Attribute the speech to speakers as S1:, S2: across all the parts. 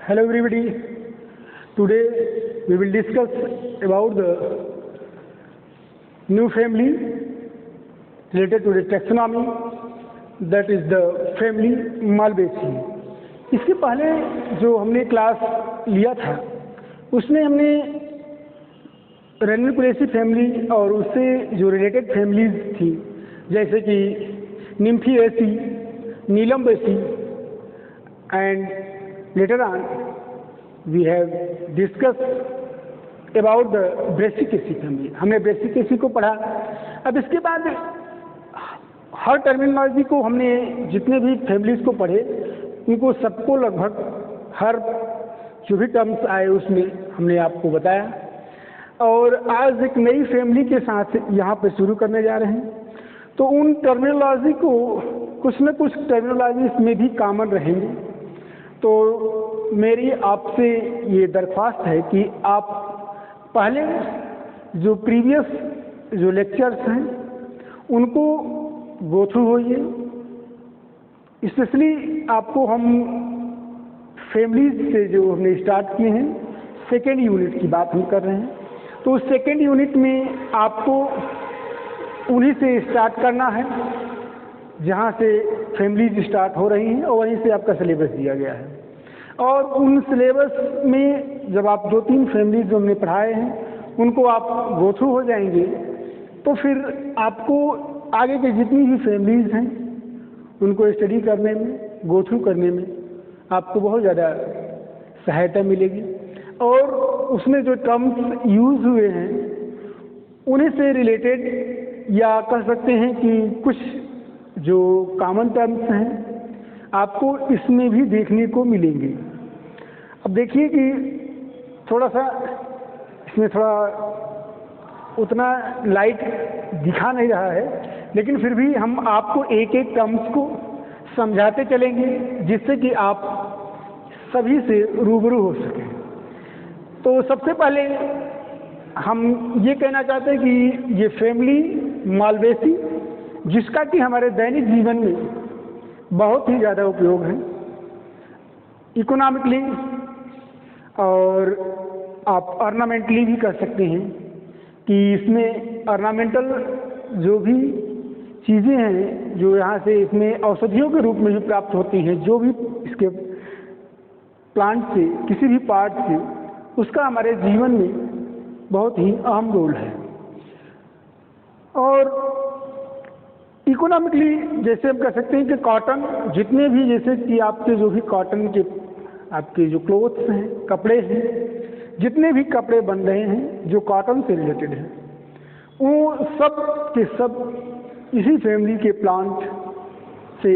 S1: Hello everybody. Today we will discuss about the new family related to the taxonomy, that is the family Malvaceae. इसके पहले जो हमने class लिया था उसमें हमने रेनिकुलेसी फैमिली और उससे जो रिलेटेड फैमिलीज थी जैसे कि निम्फिएसी, नीलम्बेसी and later on we have discussed about the Brassicaceae family. हमने Brassicaceae को पढ़ा. अब इसके बाद हर टर्मिनोलॉजी को हमने जितने भी फैमिलीज को पढ़े उनको सबको लगभग हर जो भी टर्म्स आए उसमें हमने आपको बताया और आज एक नई फैमिली के साथ यहाँ पे शुरू करने जा रहे हैं. तो उन टर्मिनोलॉजी को कुछ न कुछ टर्मिनोलॉजी इसमें भी कॉमन रहेंगे. तो मेरी आपसे ये दरख्वास्त है कि आप पहले जो प्रीवियस जो लेक्चर्स हैं उनको गो थ्रू होइए. स्पेशली आपको हम फैमिलीज से जो हमने स्टार्ट किए हैं सेकेंड यूनिट की बात हम कर रहे हैं. तो सेकेंड यूनिट में आपको उन्हीं से स्टार्ट करना है जहाँ से फैमिलीज स्टार्ट हो रही हैं और वहीं से आपका सिलेबस दिया गया है. और उन सिलेबस में जब आप 2-3 फैमिलीज जो हमने पढ़ाए हैं उनको आप गो थ्रू हो जाएंगे तो फिर आपको आगे के जितनी भी फैमिलीज हैं उनको स्टडी करने में, गो थ्रू करने में आपको बहुत ज़्यादा सहायता मिलेगी. और उसमें जो टर्म्स यूज़ हुए हैं उन्हीं से रिलेटेड या कह सकते हैं कि कुछ जो कॉमन टर्म्स हैं आपको इसमें भी देखने को मिलेंगे. अब देखिए कि थोड़ा सा इसमें थोड़ा उतना लाइट दिखा नहीं रहा है लेकिन फिर भी हम आपको एक एक टर्म्स को समझाते चलेंगे जिससे कि आप सभी से रूबरू हो सकें. तो सबसे पहले हम ये कहना चाहते हैं कि ये फैमिली मालवेसी जिसका कि हमारे दैनिक जीवन में बहुत ही ज़्यादा उपयोग है इकोनॉमिकली और आप ऑर्नामेंटली भी कर सकते हैं कि इसमें ऑर्नामेंटल जो भी चीज़ें हैं जो यहाँ से इसमें औषधियों के रूप में भी प्राप्त होती हैं जो भी इसके प्लांट से किसी भी पार्ट से उसका हमारे जीवन में बहुत ही अहम रोल है. और इकोनॉमिकली जैसे हम कह सकते हैं कि कॉटन जितने भी जैसे कि आपके जो भी कॉटन के आपके जो क्लोथ्स हैं, कपड़े हैं, जितने भी कपड़े बन रहे हैं जो कॉटन से रिलेटेड हैं वो सब के सब इसी फैमिली के प्लांट से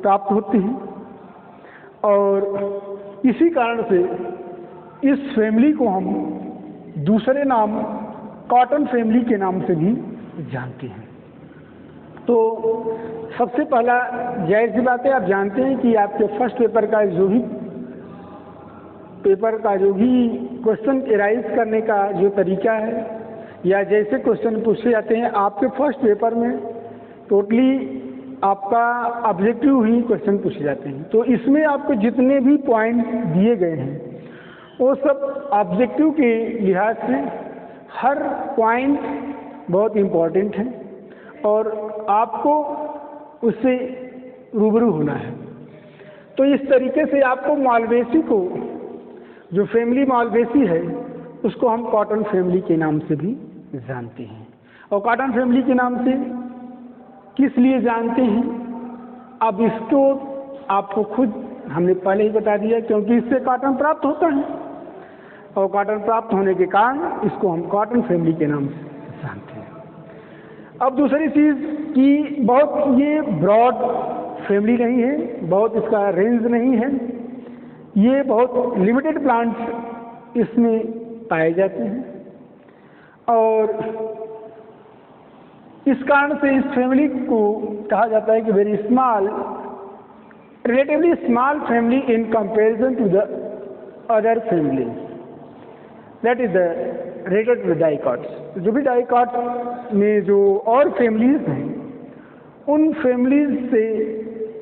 S1: प्राप्त होते हैं. और इसी कारण से इस फैमिली को हम दूसरे नाम कॉटन फैमिली के नाम से भी जानते हैं. तो सबसे पहला जाहिर सी बात है आप जानते हैं कि आपके फर्स्ट पेपर का जो भी क्वेश्चन एराइज करने का जो तरीका है या जैसे क्वेश्चन पूछे जाते हैं आपके फर्स्ट पेपर में टोटली आपका ऑब्जेक्टिव ही क्वेश्चन पूछे जाते हैं. तो इसमें आपको जितने भी पॉइंट दिए गए हैं वो सब ऑब्जेक्टिव के लिहाज से हर पॉइंट बहुत इम्पोर्टेंट है और आपको उससे रूबरू होना है. तो इस तरीके से आपको मालवेसी को जो फैमिली मालवेसी है उसको हम कॉटन फैमिली के नाम से भी जानते हैं. और कॉटन फैमिली के नाम से किस लिए जानते हैं अब इसको आपको खुद हमने पहले ही बता दिया क्योंकि इससे कॉटन प्राप्त होता है और कॉटन प्राप्त होने के कारण इसको हम कॉटन फैमिली के नाम से जानते हैं. अब दूसरी चीज़ कि बहुत ये ब्रॉड फैमिली नहीं है, बहुत इसका रेंज नहीं है, ये बहुत लिमिटेड प्लांट्स इसमें पाए जाते हैं और इस कारण से इस फैमिली को कहा जाता है कि very small, relatively small family in comparison to the other families, that is the related to the dicots. जो भी डाइकॉट्स में जो और फैमिलीज हैं उन फैमिलीज से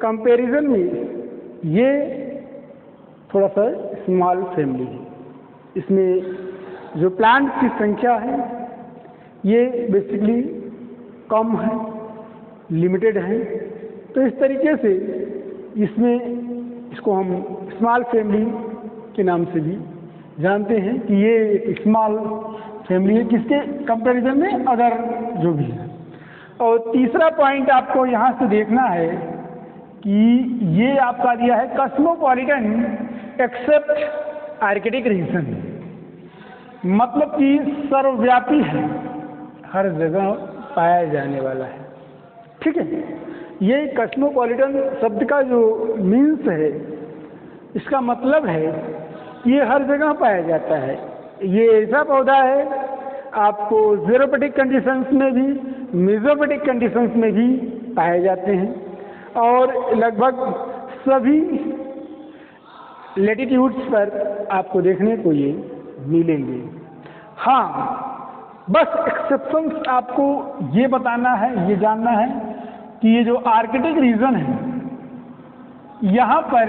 S1: कंपैरिजन में ये थोड़ा सा स्मॉल फैमिली है। इसमें जो प्लांट की संख्या है ये बेसिकली कम है, लिमिटेड है। तो इस तरीके से इसको हम स्मॉल फैमिली के नाम से भी जानते हैं कि ये एक स्मॉल फैमिली है किसके कंपैरिजन में अदर जो भी है। और तीसरा पॉइंट आपको यहाँ से देखना है कि ये आपका दिया है कॉस्मोपॉलिटन एक्सेप्ट आर्कटिक रीजन, मतलब कि सर्वव्यापी है, हर जगह पाया जाने वाला है। ठीक है, ये कॉस्मोपॉलिटन शब्द का जो मीन्स है, इसका मतलब है कि ये हर जगह पाया जाता है। ये ऐसा पौधा है आपको ज़ेरोपेटिक कंडीशंस में भी, मेसोपेटिक कंडीशंस में भी पाए जाते हैं और लगभग सभी लैटिट्यूड्स पर आपको देखने को ये मिलेंगे। हाँ, बस एक्सेप्शंस आपको ये बताना है, ये जानना है कि ये जो आर्कटिक रीजन है यहाँ पर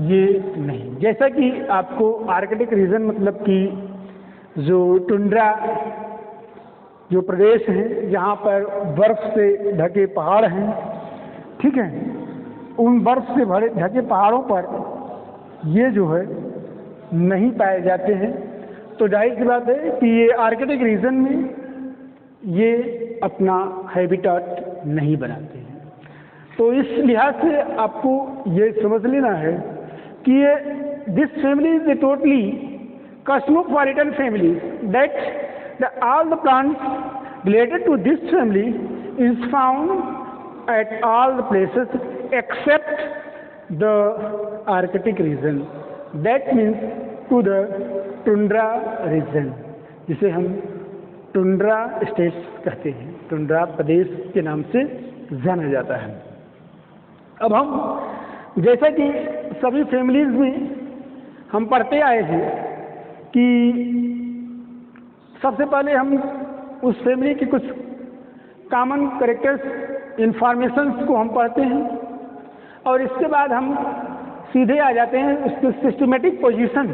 S1: ये नहीं। जैसा कि आपको आर्कटिक रीजन मतलब कि जो टुंड्रा जो प्रदेश है जहाँ पर बर्फ से ढके पहाड़ हैं, ठीक है, उन बर्फ से भरे ढके पहाड़ों पर ये जो है नहीं पाए जाते हैं। तो जाहिर सी बात है कि ये आर्कटिक रीजन में ये अपना हैबिटेट नहीं बनाते हैं। तो इस लिहाज से आपको ये समझ लेना है कि ये this family is a totally cosmopolitan family, that all the plants related to this family is found at all the places except the Arctic region, that means to the tundra region, जिसे हम tundra states कहते हैं, tundra प्रदेश के नाम से जाना जाता है। अब हम जैसा कि सभी फैमिलीज में हम पढ़ते आए हैं कि सबसे पहले हम उस फैमिली की कुछ कॉमन कैरेक्टर्स इंफॉर्मेशंस को हम पढ़ते हैं और इसके बाद हम सीधे आ जाते हैं उसके सिस्टमेटिक पोजीशन।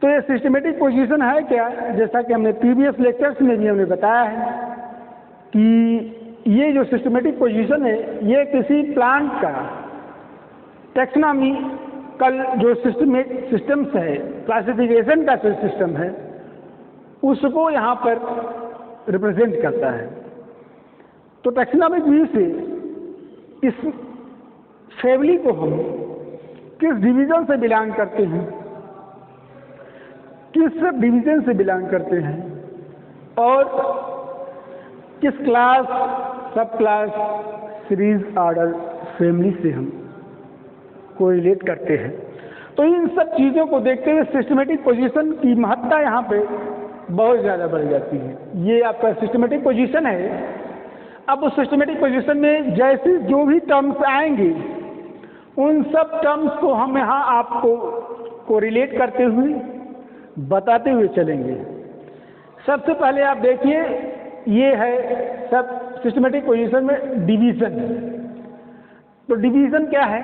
S1: तो ये सिस्टमेटिक पोजीशन है क्या, जैसा कि हमने प्रीवियस लेक्चर्स में भी हमने बताया है कि ये जो सिस्टमेटिक पोजीशन है ये किसी प्लांट का टैक्सोनॉमी कल जो सिस्टम्स है, क्लासिफिकेशन का जो सिस्टम है, उसको यहाँ पर रिप्रेजेंट करता है। तो टैक्सोनॉमिक व्यू से इस फैमिली को हम किस डिवीजन से बिलोंग करते हैं, किस सब डिवीजन से बिलोंग करते हैं और किस क्लास, सब क्लास, सीरीज, ऑर्डर, फैमिली से हम को रिलेट करते हैं। तो इन सब चीज़ों को देखते हुए सिस्टमेटिक पोजीशन की महत्ता यहाँ पे बहुत ज़्यादा बढ़ जाती है। ये आपका सिस्टमेटिक पोजीशन है। अब उस सिस्टमेटिक पोजीशन में जैसे जो भी टर्म्स आएंगे उन सब टर्म्स को हम यहाँ आपको कोरिलेट करते हुए बताते हुए चलेंगे। सबसे पहले आप देखिए, ये है सब सिस्टमेटिक पोजीशन में डिवीज़न। तो डिवीज़न क्या है?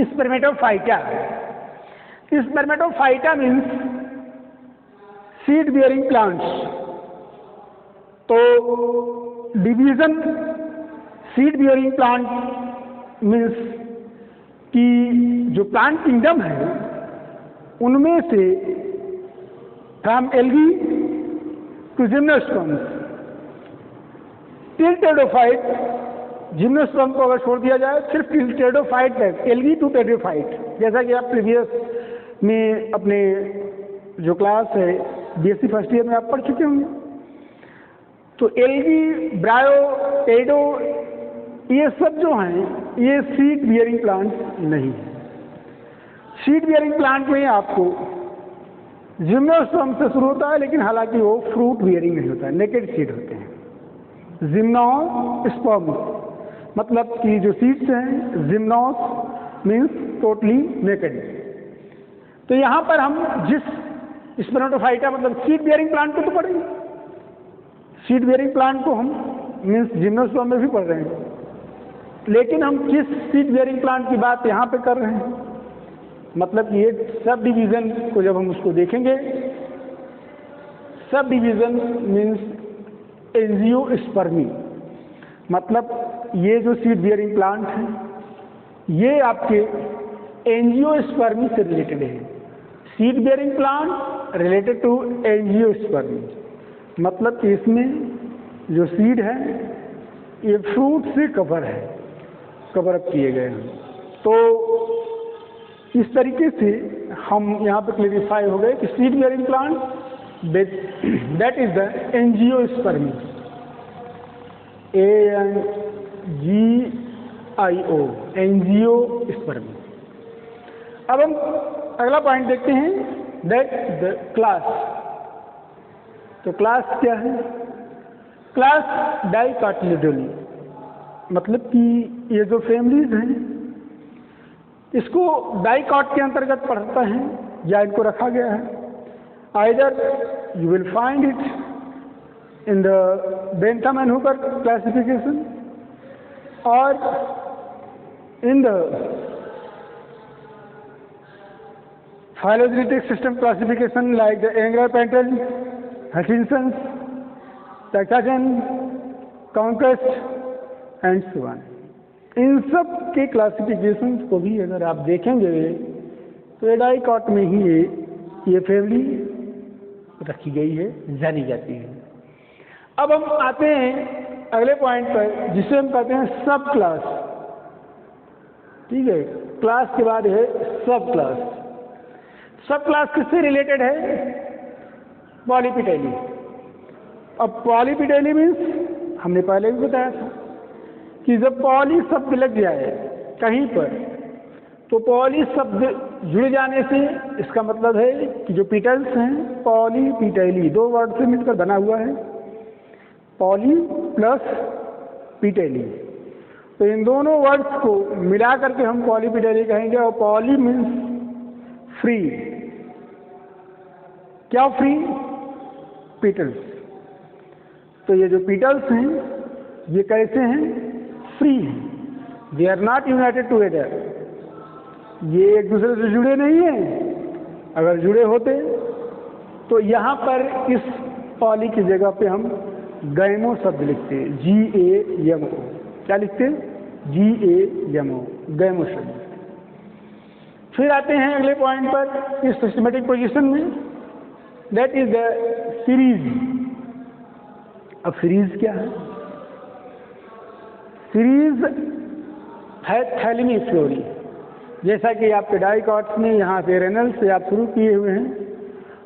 S1: Spermatophyta. Spermatophyta means seed bearing plants. तो division seed bearing plant means कि जो प्लांट किंगडम है उनमें से from algae to gymnosperms till pteridophyte. Gymnosperm को अगर छोड़ दिया जाए सिर्फ टेरिडोफाइट तक, एल्गी टू टेरिडोफाइट, जैसा कि आप प्रीवियस में अपने जो क्लास है बीएससी फर्स्ट ईयर में आप पढ़ चुके होंगे। तो एल्गी, ब्रायो, टेरिडो, ये सब जो हैं ये सीड बियरिंग प्लांट नहीं है। सीड बियरिंग प्लांट में आपको जिम्नोस्पर्म से शुरू होता है, लेकिन हालांकि वो फ्रूट बियरिंग नहीं होता है, नेकेड सीड होते हैं। जिम्नोस्पर्म मतलब कि जो सीड्स हैं, जिम्नोस मीन्स टोटली नेकेड। तो यहाँ पर हम जिस स्पर्मेटोफाइटा मतलब सीड बियरिंग प्लांट को तो पढ़ेंगे, सीड बियरिंग प्लांट को हम मीन्स जिम्नोस्पर्म में भी पढ़ रहे हैं, लेकिन हम किस सीड बियरिंग प्लांट की बात यहाँ पे कर रहे हैं मतलब ये सब डिवीज़न को जब हम उसको देखेंगे, सब डिवीज़न मीन्स एंजियोस्पर्मी, मतलब ये जो सीड बियरिंग प्लांट है ये आपके एंजियोस्पर्मी से रिलेटेड है। Seed bearing plant related to angiospermae, मतलब कि इसमें जो सीड है ये फ्रूट से कवर है, कवर अप किए गए हैं। तो इस तरीके से हम यहाँ पर क्लेरिफाई हो गए कि seed bearing plant that is the angiospermae, ANGIO, angiospermae. अब हम अगला पॉइंट देखते हैं, दैट द क्लास। तो क्लास क्या है? क्लास डाइकोटिलेडोनी, मतलब कि ये जो फैमिलीज हैं इसको डाइकॉट के अंतर्गत पढ़ता है या इनको रखा गया है। Either you will find it in the Bentham and Hooker classification और in the phylogenetic system classification like the Engler-Pentel, Hutchinson's, Takajan, Conquest and so on। इन सब के क्लासिफिकेशन को भी अगर आप देखेंगे तो ये डाइकॉट में ही ये फैमिली रखी गई है, जानी जाती है। अब हम आते हैं अगले पॉइंट पर जिसे हम कहते हैं सब क्लास। ठीक है, क्लास के बाद है सब क्लास। सब क्लास किससे रिलेटेड है? पॉलीपिटेली। अब पॉलीपिटेली मीन्स हमने पहले भी बताया था कि जब पॉली शब्द लग जाए कहीं पर तो पॉली शब्द जुड़ जाने से इसका मतलब है कि जो पिटल्स हैं पॉलीपिटेली, दो वर्ड से मिलकर बना हुआ है, पॉली प्लस पिटेली। तो इन दोनों वर्ड्स को मिला करके हम पॉलीपिटेली कहेंगे। और पॉली मीन्स फ्री। क्या फ्री? पिटल्स। तो ये जो पिटल्स हैं ये कैसे हैं? फ्री हैं। They are not united together, ये एक दूसरे से जुड़े नहीं हैं। अगर जुड़े होते तो यहाँ पर इस पॉली की जगह पे हम गैमो शब्द लिखते हैं, GAMO। क्या लिखते हैं? GAMO, गैमो शब्द। फिर आते हैं अगले पॉइंट पर इस सिस्टमेटिक पोजीशन में, दैट इज द सीरीज। अब सीरीज क्या है? सीरीज है थैलेमी फ्लोरी। जैसा कि आपके डाइकॉट्स में यहाँ से रेनल्स से आप शुरू किए हुए हैं,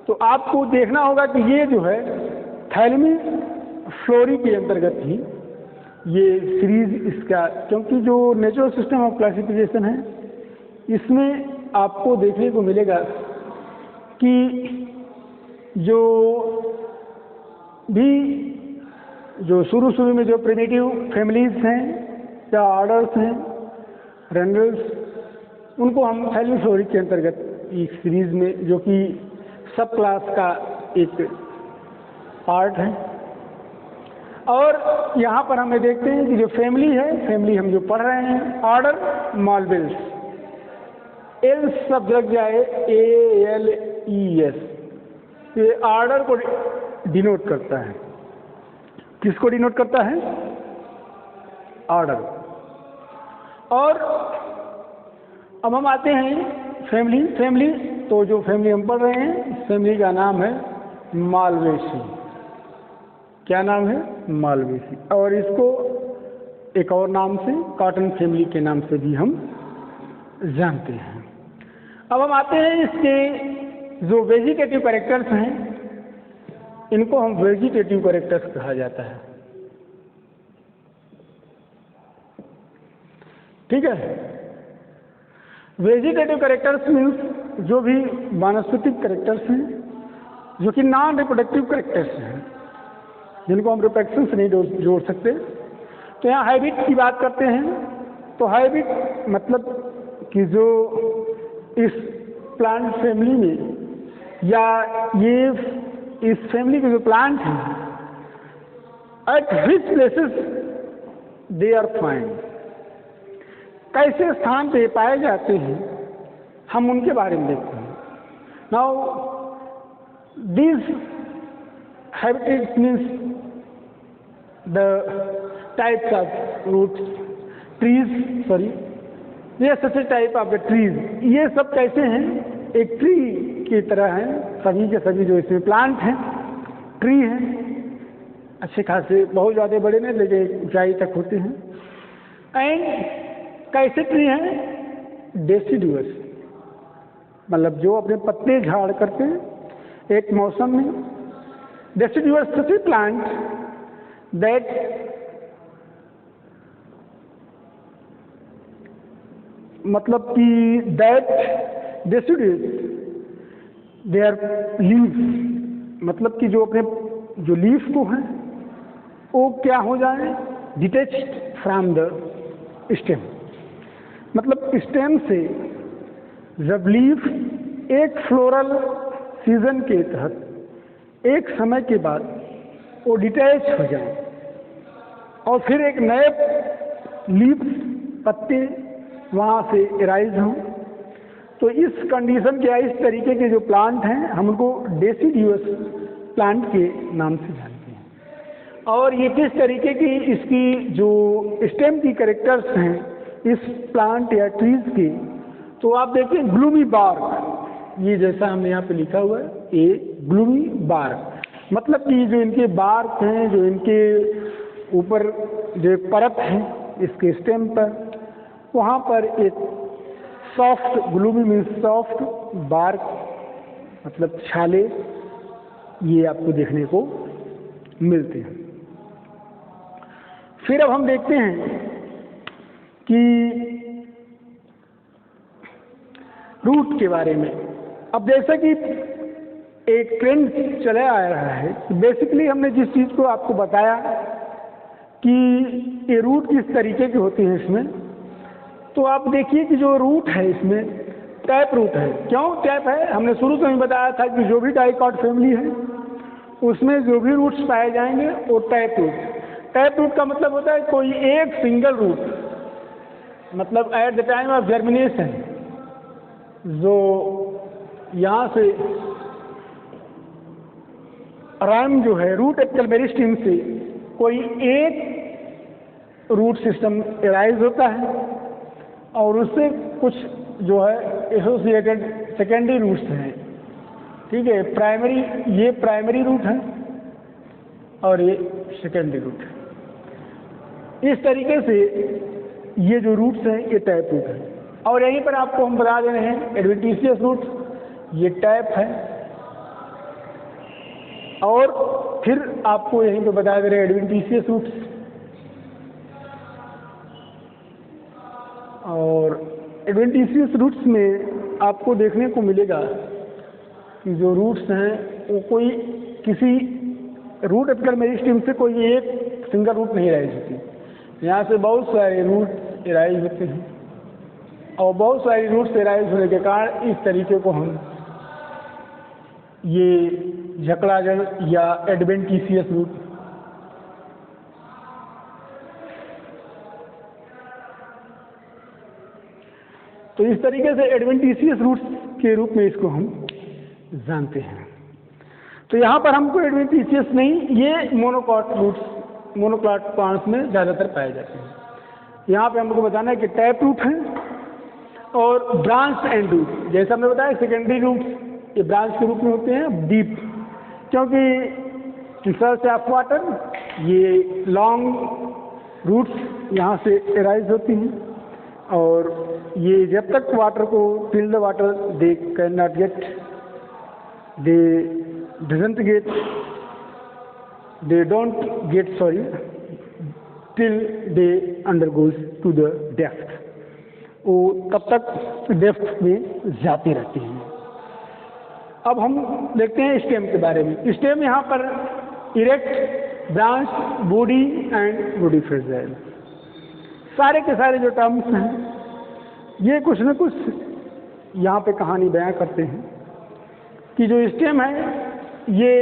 S1: तो आपको देखना होगा कि ये जो है थैलेमी फ्लोरी के अंतर्गत ही ये सीरीज इसका, क्योंकि जो नेचुरल सिस्टम ऑफ क्लासिफिकेशन है इसमें आपको देखने को मिलेगा कि जो भी जो शुरू में जो प्रिमिटिव फैमिलीज हैं या ऑर्डर्स हैं, रेंडल्स, उनको हम थैलेमी फ्लोरी के अंतर्गत इस सीरीज में, जो कि सब क्लास का एक पार्ट है। और यहाँ पर हमें देखते हैं कि जो फैमिली है, फैमिली हम जो पढ़ रहे हैं, ऑर्डर मालवेल्स, एल शब्द लग जाए ALES, ये ऑर्डर को डिनोट करता है। किसको डिनोट करता है? ऑर्डर। और अब हम आते हैं फैमिली। तो जो फैमिली हम पढ़ रहे हैं, इस फैमिली का नाम है मालवेसी। क्या नाम है? मालवेसी। और इसको एक और नाम से कॉटन फैमिली के नाम से भी हम जानते हैं। अब हम आते हैं इसके जो वेजिटेटिव कैरेक्टर्स हैं, इनको हम वेजिटेटिव कैरेक्टर्स कहा जाता है। ठीक है, वेजिटेटिव कैरेक्टर्स मीन्स जो भी वानस्पतिक कैरेक्टर्स हैं जो कि नॉन रिप्रोडक्टिव कैरेक्टर्स हैं, जिनको हम रिप्रोडक्शन से नहीं जोड़ सकते। तो यहाँ हैबिट की बात करते हैं। तो हैबिट मतलब कि जो इस प्लांट फैमिली में या ये इस फैमिली के जो प्लांट हैं, at which places they are find, कैसे स्थान पे पाए जाते हैं, हम उनके बारे में देखते हैं। Now this habitats means the types of roots, trees, sorry, ये such type of the trees. ये सब कैसे हैं? एक ट्री की तरह हैं, सभी के सभी जो इसमें प्लांट हैं ट्री हैं, अच्छे खासे, बहुत ज़्यादा बड़े नहीं लेकिन ऊंचाई तक होते हैं। एंड कैसे ट्री हैं? डेसिडुअस, मतलब जो अपने पत्ते झाड़ करते हैं एक मौसम में। Deciduous such A plant that मतलब कि दैट डेसिडुअस देयर लीव्स, मतलब कि जो अपने जो लीफ को हैं वो क्या हो जाए? डिटेच्ड फ्रॉम द स्टेम, मतलब स्टेम से जब लीफ एक फ्लोरल सीजन के तहत एक समय के बाद वो डिटैच हो जाए और फिर एक नए लीफ पत्ते वहाँ से एराइज हों, तो इस कंडीशन के, इस तरीके के जो प्लांट हैं हम उनको डेसिडुअस प्लांट के नाम से जानते हैं। और ये किस तरीके की इसकी जो स्टेम की कैरेक्टर्स हैं इस प्लांट या ट्रीज की, तो आप देखिए ग्लूमी बार्क, ये जैसा हमने यहाँ पे लिखा हुआ है, ये ग्लूमी बार्क, मतलब कि जो इनके बार्क हैं, जो इनके ऊपर जो परत है इसके स्टेम पर, वहाँ पर एक soft, gloomy means soft, bark मतलब छाले, ये आपको देखने को मिलते हैं। फिर अब हम देखते हैं कि रूट के बारे में। अब जैसा कि एक ट्रेंड चला आ रहा है, बेसिकली हमने जिस चीज़ को आपको बताया कि ये रूट किस तरीके के होते हैं इसमें, तो आप देखिए कि जो रूट है इसमें टैप रूट है। क्यों टैप है? हमने शुरू से ही बताया था कि जो भी डाइकॉट फैमिली है उसमें जो भी रूट्स पाए जाएंगे वो टैप रूट। टैप रूट का मतलब होता है कोई एक सिंगल रूट, मतलब at the time of germination जो यहाँ से राइम जो है रूट एपिकल मेरिस्टेम से कोई एक रूट सिस्टम एराइज होता है और उससे कुछ जो है एसोसिएटेड सेकेंडरी रूट्स हैं, ठीक है। प्राइमरी, ये प्राइमरी रूट है और ये सेकेंडरी रूट है। इस तरीके से ये जो रूट्स हैं ये टैप रूट है। और यहीं पर आपको हम बता दे रहे हैं एडवेंटिशियस रूट, ये टैप है। और फिर आपको यहीं पे बता दे रहे हैं एडवेंटिशियस रूट्स, और एडवेंटिशियस रूट्स में आपको देखने को मिलेगा कि जो रूट्स हैं वो कोई किसी रूट एपिकल मेरिस्टेम से कोई एक सिंगल रूट नहीं राइज होती। यहाँ से बहुत सारे रूट राइज होते हैं और बहुत सारी रूट्स राइज होने के कारण इस तरीके को हम ये झकड़ाजड़ या एडवेंटिशियस रूट, तो इस तरीके से एडवेंटिशियस रूट्स के रूप में इसको हम जानते हैं। तो यहाँ पर हमको एडवेंटिशियस नहीं, ये मोनोकॉट रूट्स, मोनोकॉट प्लांट्स में ज़्यादातर पाए जाते हैं। यहाँ पे हमको बताना है कि टैप रूट है और ब्रांच एंड रूट, जैसा हमने बताया सेकेंडरी रूट्स ये ब्रांच के रूप में होते हैं डीप, क्योंकि सर्च ऑफ वाटर, ये लॉन्ग रूट्स यहाँ से एराइज होती हैं और ये जब तक वाटर को till the water they can not get, they doesn't get, they don't get, sorry, till they undergoes to the depth, वो तब तक डेप्थ में जाते रहते हैं। अब हम देखते हैं स्टेम के बारे में। स्टेम यहाँ पर erect, branch, body and body fragile, सारे के सारे जो टर्म्स हैं ये कुछ न कुछ यहाँ पे कहानी बयां करते हैं कि जो स्टेम है ये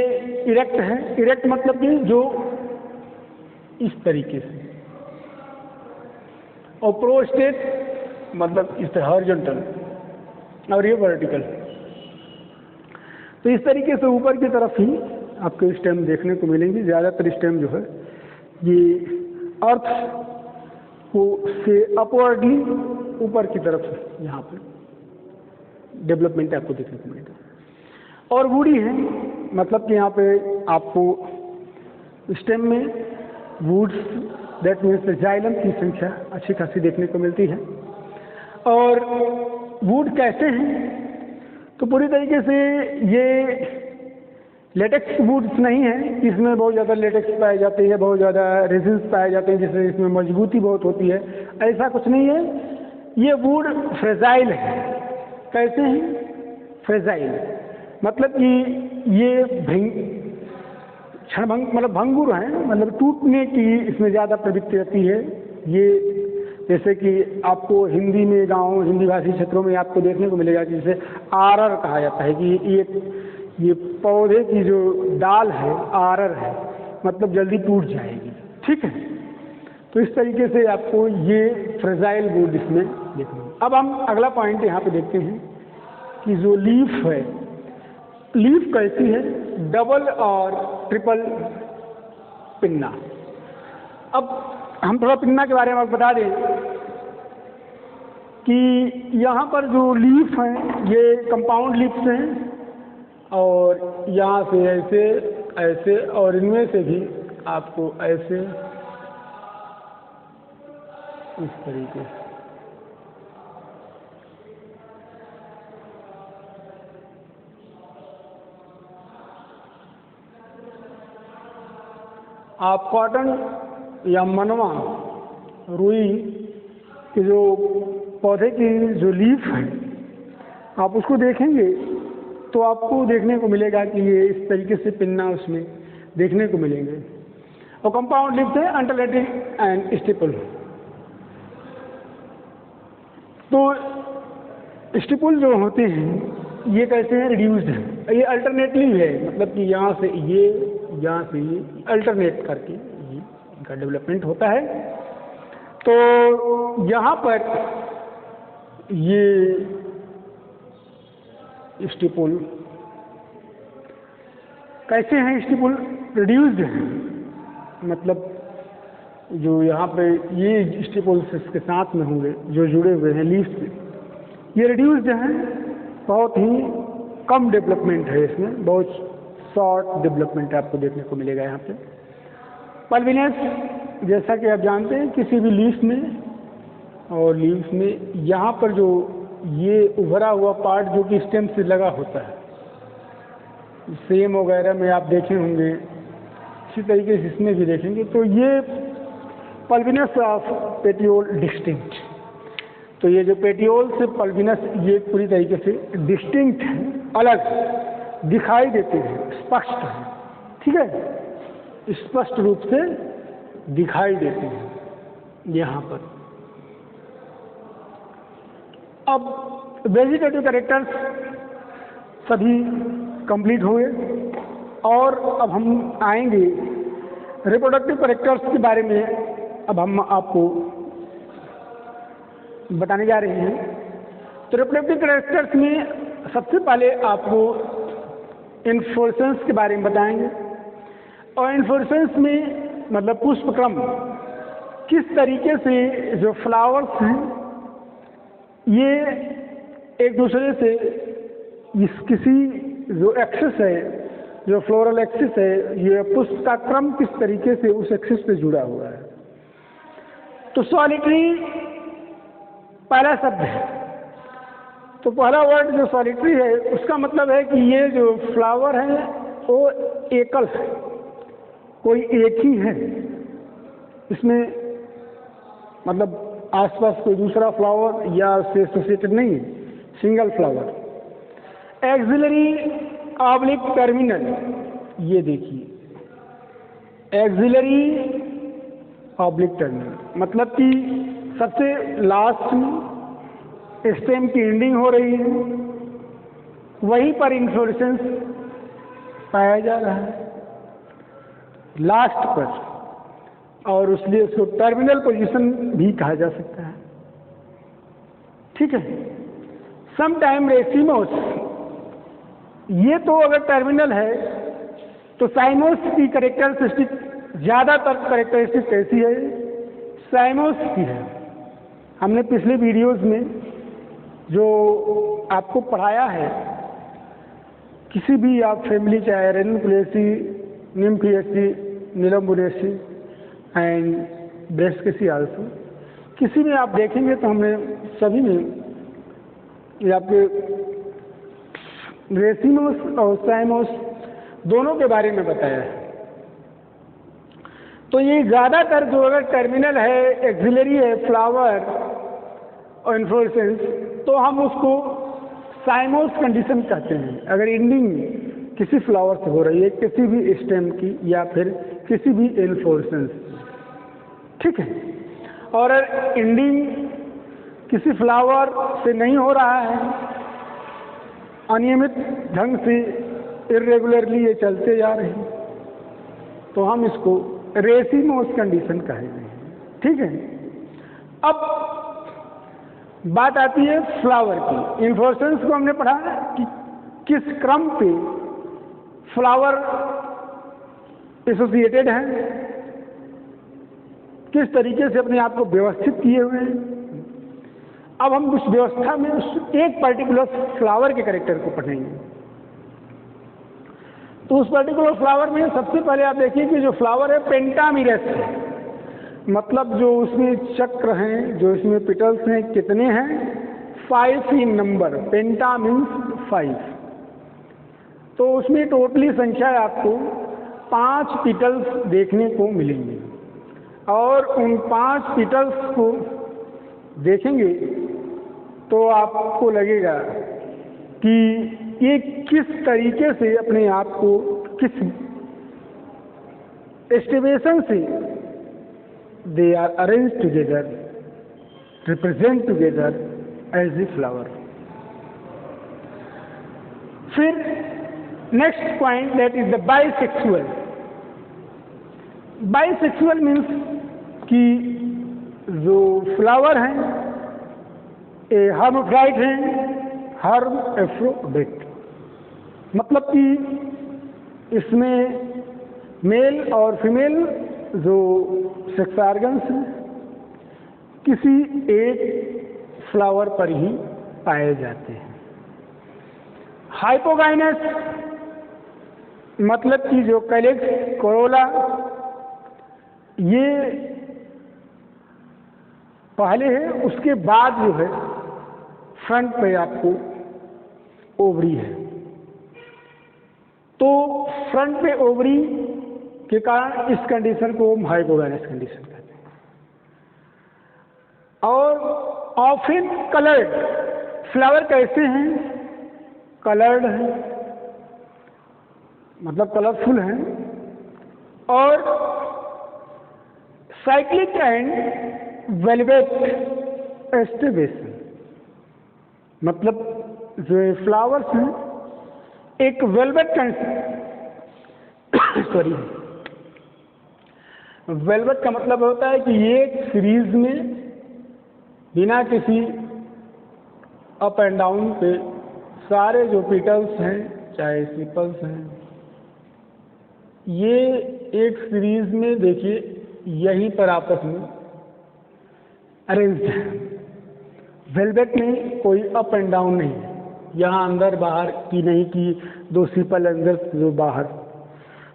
S1: इरेक्ट है। इरेक्ट मतलब कि जो इस तरीके से, और प्रोस्टेट मतलब इस हॉरिजॉन्टल, और ये वर्टिकल। तो इस तरीके से ऊपर की तरफ ही आपको स्टेम देखने को मिलेंगी। ज़्यादातर स्टेम जो है ये अर्थ को से अपवर्डली ऊपर की तरफ यहाँ पर डेवलपमेंट आपको देखने को मिलेगा। और वुडी है, मतलब कि यहाँ पे आपको स्टेम में वुड्स दैट मीन्स जाइलम की संख्या अच्छी खासी देखने को मिलती है। और वुड कैसे हैं, तो पूरी तरीके से ये लेटेक्स वुड्स नहीं है, इसमें बहुत ज़्यादा लेटेक्स पाए जाते हैं, बहुत ज़्यादा रेजिन्स पाए जाते हैं जिससे इसमें मजबूती बहुत होती है, ऐसा कुछ नहीं है। ये वुड फ्रेजाइल है। कैसे हैं? फ्रेजाइल मतलब कि ये क्षणभंग मतलब भंगुर है, मतलब टूटने की इसमें ज़्यादा प्रवृत्ति रहती है। ये जैसे कि आपको हिंदी में गाँव हिंदी भाषी क्षेत्रों में आपको देखने को मिलेगा कि जिसे आरर कहा जाता है कि ये पौधे की जो डाल है आरर है, मतलब जल्दी टूट जाएगी। ठीक है, तो इस तरीके से आपको ये फ्रेजाइल वुड इसमें देखना। अब हम अगला पॉइंट यहाँ पे देखते हैं कि जो लीफ है, लीफ कैसी है? डबल और ट्रिपल पिन्ना। अब हम थोड़ा पिन्ना के बारे में आपको बता दें कि यहाँ पर जो लीफ हैं ये कंपाउंड लीफ्स हैं, और यहाँ से ऐसे ऐसे और इनमें से भी आपको ऐसे इस तरीके से आप कॉटन या मनवा रुई के जो पौधे की जो लीफ है आप उसको देखेंगे तो आपको देखने को मिलेगा कि ये इस तरीके से पिन्ना उसमें देखने को मिलेंगे। और कंपाउंड लीफ है अल्टरनेटिव एंड स्टिपुल। तो स्टिपुल जो होते हैं ये कैसे हैं? रिड्यूस्ड है। ये अल्टरनेटली है, मतलब कि यहाँ से ये अल्टरनेट करके ये इनका डेवलपमेंट होता है। तो यहाँ पर ये स्टिपुल कैसे हैं? स्टिपुल रिड्यूस्ड है, मतलब जो यहाँ पे ये स्टिपुल्स इसके साथ में होंगे जो जुड़े हुए हैं लीफ से, ये रिड्यूस्ड हैं। बहुत ही कम डेवलपमेंट है इसमें, बहुत शॉर्ट डेवलपमेंट आपको देखने को मिलेगा यहाँ पे। पल्विनस जैसा कि आप जानते हैं किसी भी लीफ में, और लीफ में यहाँ पर जो ये उभरा हुआ पार्ट जो कि स्टेम से लगा होता है, सेम वगैरह में आप देखे होंगे, इसी तरीके से इसमें भी देखेंगे। तो ये पल्विनस ऑफ पेटियोल डिस्टिंक्ट, तो ये जो पेटियोल से पल्विनस ये पूरी तरीके से डिस्टिंक्ट है, अलग दिखाई देते हैं, स्पष्ट है। ठीक है, स्पष्ट रूप से दिखाई देते हैं यहाँ पर। अब वेजिटेटिव कैरेक्टर्स सभी कंप्लीट हुए, और अब हम आएंगे रिप्रोडक्टिव कैरेक्टर्स के बारे में। अब हम आपको बताने जा रहे हैं। तो रिप्रोडक्टिव कैरेक्टर्स में सबसे पहले आपको इन्फ्लोरेसेंस के बारे में बताएंगे, और इन्फ्लोरेसेंस में मतलब पुष्पक्रम, किस तरीके से जो फ्लावर्स हैं ये एक दूसरे से किसी जो एक्सिस है, जो फ्लोरल एक्सिस है, ये पुष्प का क्रम किस तरीके से उस एक्सिस पे जुड़ा हुआ है। तो सॉलिटरी पहला शब्द है, तो पहला वर्ड जो सॉलिटरी है उसका मतलब है कि ये जो फ्लावर है वो एकल है, कोई एक ही है, इसमें मतलब आसपास कोई दूसरा फ्लावर या उससे एसोसिएटेड नहीं है, single flower. Axillary oblique terminal, ये देखिए एक्सिलरी ऑब्लिक टर्मिनल, मतलब कि सबसे लास्ट में स्टेम की एंडिंग हो रही है, वहीं पर इन्फ्लोरेसेंस पाया जा रहा है लास्ट पर, और इसलिए उसको टर्मिनल पोजीशन भी कहा जा सकता है। ठीक है, सम टाइम रेसिमोस, ये तो अगर टर्मिनल है तो साइमोस की कैरेक्टरिस्टिक, ज़्यादातर कैरेक्टरिस्टिक कैसी है, साइमोस की है। हमने पिछले वीडियोस में जो आपको पढ़ाया है, किसी भी आप फैमिली, चाहे रेनुक्लेसी, निम्फिएसी, नीलम्बुलेसी एंड ब्रेस्केसी आल्सो, किसी में आप देखेंगे तो हमने सभी में ये आपके रेसिमोस और साइमोस दोनों के बारे में बताया है। तो ये ज़्यादातर जो अगर टर्मिनल है, एक्सिलरी है, फ्लावर और इन्फ्लोरेसेंस, तो हम उसको साइमोस कंडीशन कहते हैं। अगर एंडिंग किसी फ्लावर से हो रही है, किसी भी स्टेम की या फिर किसी भी इन्फ्लोरेसेंस, ठीक है, और एंडिंग किसी फ्लावर से नहीं हो रहा है, अनियमित ढंग से इर्रेगुलरली ये चलते जा रहे हैं, तो हम इसको रेसिमोस कंडीशन कहेंगे, ठीक है। अब बात आती है फ्लावर की। इन्फ्लोरेसेंस को हमने पढ़ा कि किस क्रम पे फ्लावर एसोसिएटेड है, किस तरीके से अपने आप को व्यवस्थित किए हुए हैं। अब हम उस व्यवस्था में उस एक पर्टिकुलर फ्लावर के कैरेक्टर को पढ़ेंगे। तो उस पर्टिकुलर फ्लावर में सबसे पहले आप देखिए कि जो फ्लावर है पेंटामिरस है, मतलब जो उसमें चक्र हैं, जो इसमें पिटल्स हैं, कितने हैं, 5 इन नंबर। पेंटा मीन्स 5, तो उसमें टोटली संख्या आपको 5 पिटल्स देखने को मिलेंगे। और उन 5 पिटल्स को देखेंगे तो आपको लगेगा कि ये किस तरीके से अपने आप को, किस एस्टिमेशन से they are arranged together, represent together as a flower. फिर next point, that is the bisexual. Bisexual means कि जो फ्लावर हैं ए हर्माफ्रोडाइट हैं, हर्माफ्रोडिट, मतलब कि इसमें मेल और फीमेल जो सेक्स ऑर्गन्स हैं किसी एक फ्लावर पर ही पाए जाते हैं। हाइपोगाइनस मतलब कि जो कैलिक्स, कोरोला, ये पहले है, उसके बाद जो है फ्रंट पे आपको ओवरी है। तो फ्रंट पे ओवरी के कारण इस कंडीशन को हम हाइपोगाइनस कंडीशन कहते हैं। और ऑफिन कलर्ड, फ्लावर कैसे हैं, कलर्ड हैं, मतलब कलरफुल हैं। और साइक्लिक एंड वेलवेट एस्टिवेशन, मतलब जो फ्लावर्स हैं एक वेलवेट सॉरी, वेलवेट का मतलब होता है कि ये सीरीज में बिना किसी अप एंड डाउन पे सारे जो पेटल्स हैं, चाहे सिपल्स हैं, ये एक सीरीज में देखिए यहीं पर आपस में अरेंज्ड है। वेलवेट में कोई अप एंड डाउन नहीं है, यहाँ अंदर बाहर की नहीं कि दो सिपल अंदर जो बाहर।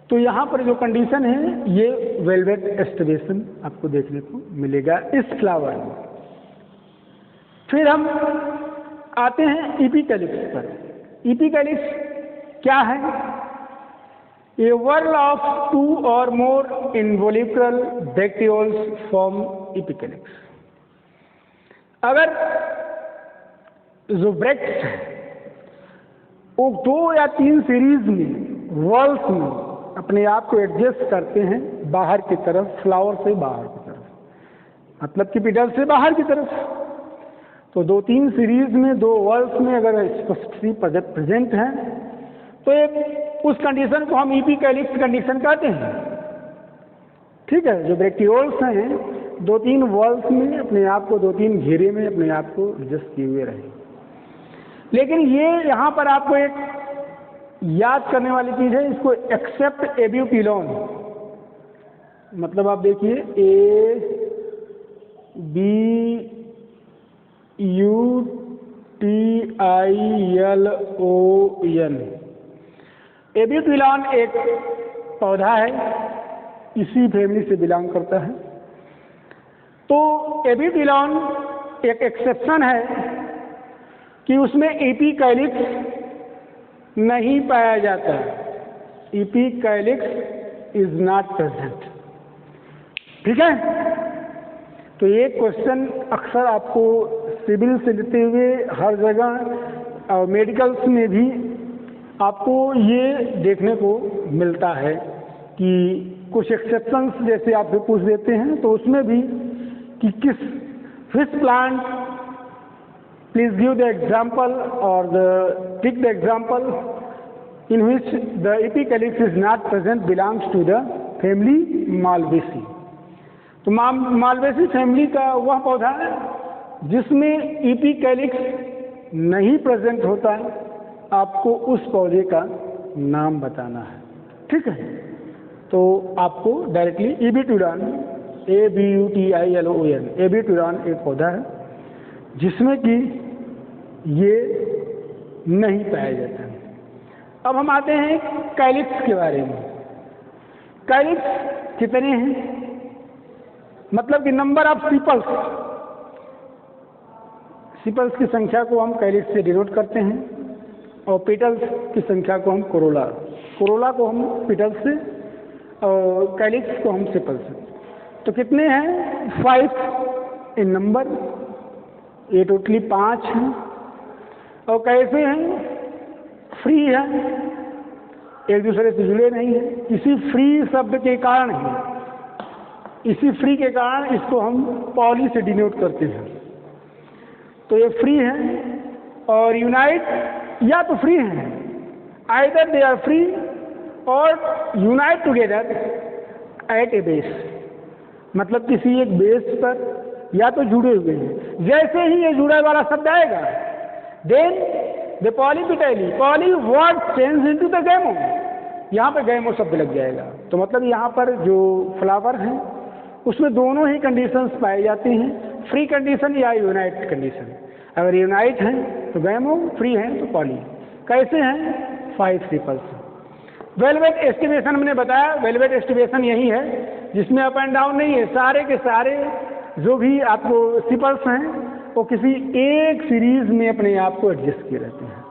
S1: तो यहाँ पर जो कंडीशन है ये वेलवेट एस्टिवेशन आपको देखने को मिलेगा इस फ्लावर में। फिर हम आते हैं इपिकैलिक्स पर। इपिकैलिक्स क्या है? ए whorl of 2 or more involucral bracteoles form epicallix। अगर जो ब्रैक्ट्स हैं वो 2 या 3 सीरीज में वॉल्स में अपने आप को एडजस्ट करते हैं बाहर की तरफ, फ्लावर से बाहर की तरफ, मतलब कि पेटल से बाहर की तरफ। तो 2-3 सीरीज में 2 वॉल्स में अगर स्पेसिफिसिटी प्रेजेंट है तो एक उस कंडीशन को हम इपिकैलिक्स कंडीशन कहते हैं। ठीक है, जो ब्रैक्टियोल्स हैं 2-3 वॉल्स में अपने आप को 2-3 घेरे में अपने आप को एडजस्ट किए हुए रहे। लेकिन ये यहाँ पर आपको एक याद करने वाली चीज़ है, इसको एक्सेप्ट एब्यूटिलॉन, मतलब आप देखिए ABUTILON। एब्यूटिलॉन एक पौधा है, इसी फैमिली से बिलोंग करता है। तो एब्यूटिलॉन एक एक्सेप्शन है कि उसमें एपिकैलिक्स नहीं पाया जाता, एपिकैलिक्स इज नॉट प्रेजेंट। ठीक है, तो ये क्वेश्चन अक्सर आपको सिविल से लेते हुए हर जगह और मेडिकल्स में भी आपको ये देखने को मिलता है कि कुछ एक्सेप्शंस जैसे आपसे पूछ देते हैं, तो उसमें भी कि which plant, please give the example or take the example in which the epicalyx is not present, belongs to the family Malvaceae। तो मालवेसी फैमिली का वह पौधा है जिसमें एपिकैलिक्स नहीं प्रेजेंट होता है, आपको उस पौधे का नाम बताना है। ठीक है, तो आपको डायरेक्टली एब्यूटिलॉन, ABUTILON, एब्यूटिलॉन एक पौधा है जिसमें कि ये नहीं पाया जाता है। अब हम आते हैं कैलिक्स के बारे में। कैलिक्स कितने हैं, मतलब कि नंबर ऑफ सीपल्स, सीपल्स की संख्या को हम कैलिक्स से डिनोट करते हैं, और पेटल्स की संख्या को हम कोरोला, कोरोला को हम पेटल्स से और कैलिक्स को हम सीपल्स से। तो कितने हैं, 5 इन नंबर, ये टोटली 5 हैं। और कैसे हैं, फ्री है, एक दूसरे से जुड़े नहीं हैं, इसी फ्री शब्द के कारण ही, इसी फ्री के कारण इसको हम पॉली से डिनोट करते हैं। तो ये फ्री है और यूनाइट या तो फ्री हैं, आइदर दे आर फ्री और unite together at A base, मतलब किसी एक बेस पर या तो जुड़े हुए हैं। जैसे ही ये जुड़ा वाला शब्द आएगा, then the polypetaly, poly word change into the gamo, यहाँ पर गैमो शब्द लग जाएगा। तो मतलब यहाँ पर जो फ्लावर हैं उसमें दोनों ही कंडीशंस पाई जाती हैं, फ्री कंडीशन या यूनाइट कंडीशन। अगर यूनाइट हैं तो गैमो, फ्री हैं तो पॉली। कैसे हैं, 5 सीपल्स। वेलवेट एस्टिमेशन हमने बताया, वेलवेट एस्टिमेशन यही है जिसमें अप एंड डाउन नहीं है, सारे के सारे जो भी आपको सीपल्स हैं वो किसी एक सीरीज में अपने आप को एडजस्ट किए रहते हैं।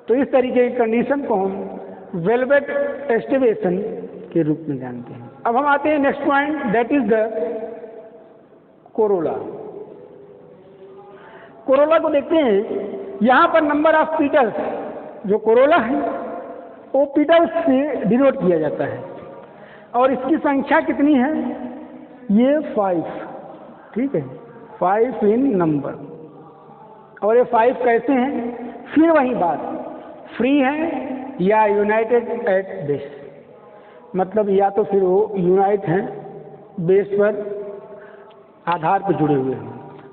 S1: तो इस तरीके की कंडीशन को हम वेलवेट एस्टिमेशन के रूप में जानते हैं। अब हम आते हैं next point, that is the Corolla. Corolla को देखते हैं, यहाँ पर नंबर ऑफ पीटल्स, जो कोरोला है वो पीटल्स से डिनोट किया जाता है, और इसकी संख्या कितनी है, ये 5। ठीक है, 5 इन नंबर। और ये 5 कैसे हैं, फिर वही बात, फ्री हैं या यूनाइटेड एट बेस, मतलब या तो फिर वो यूनाइट हैं, बेस पर आधार पर जुड़े हुए हैं।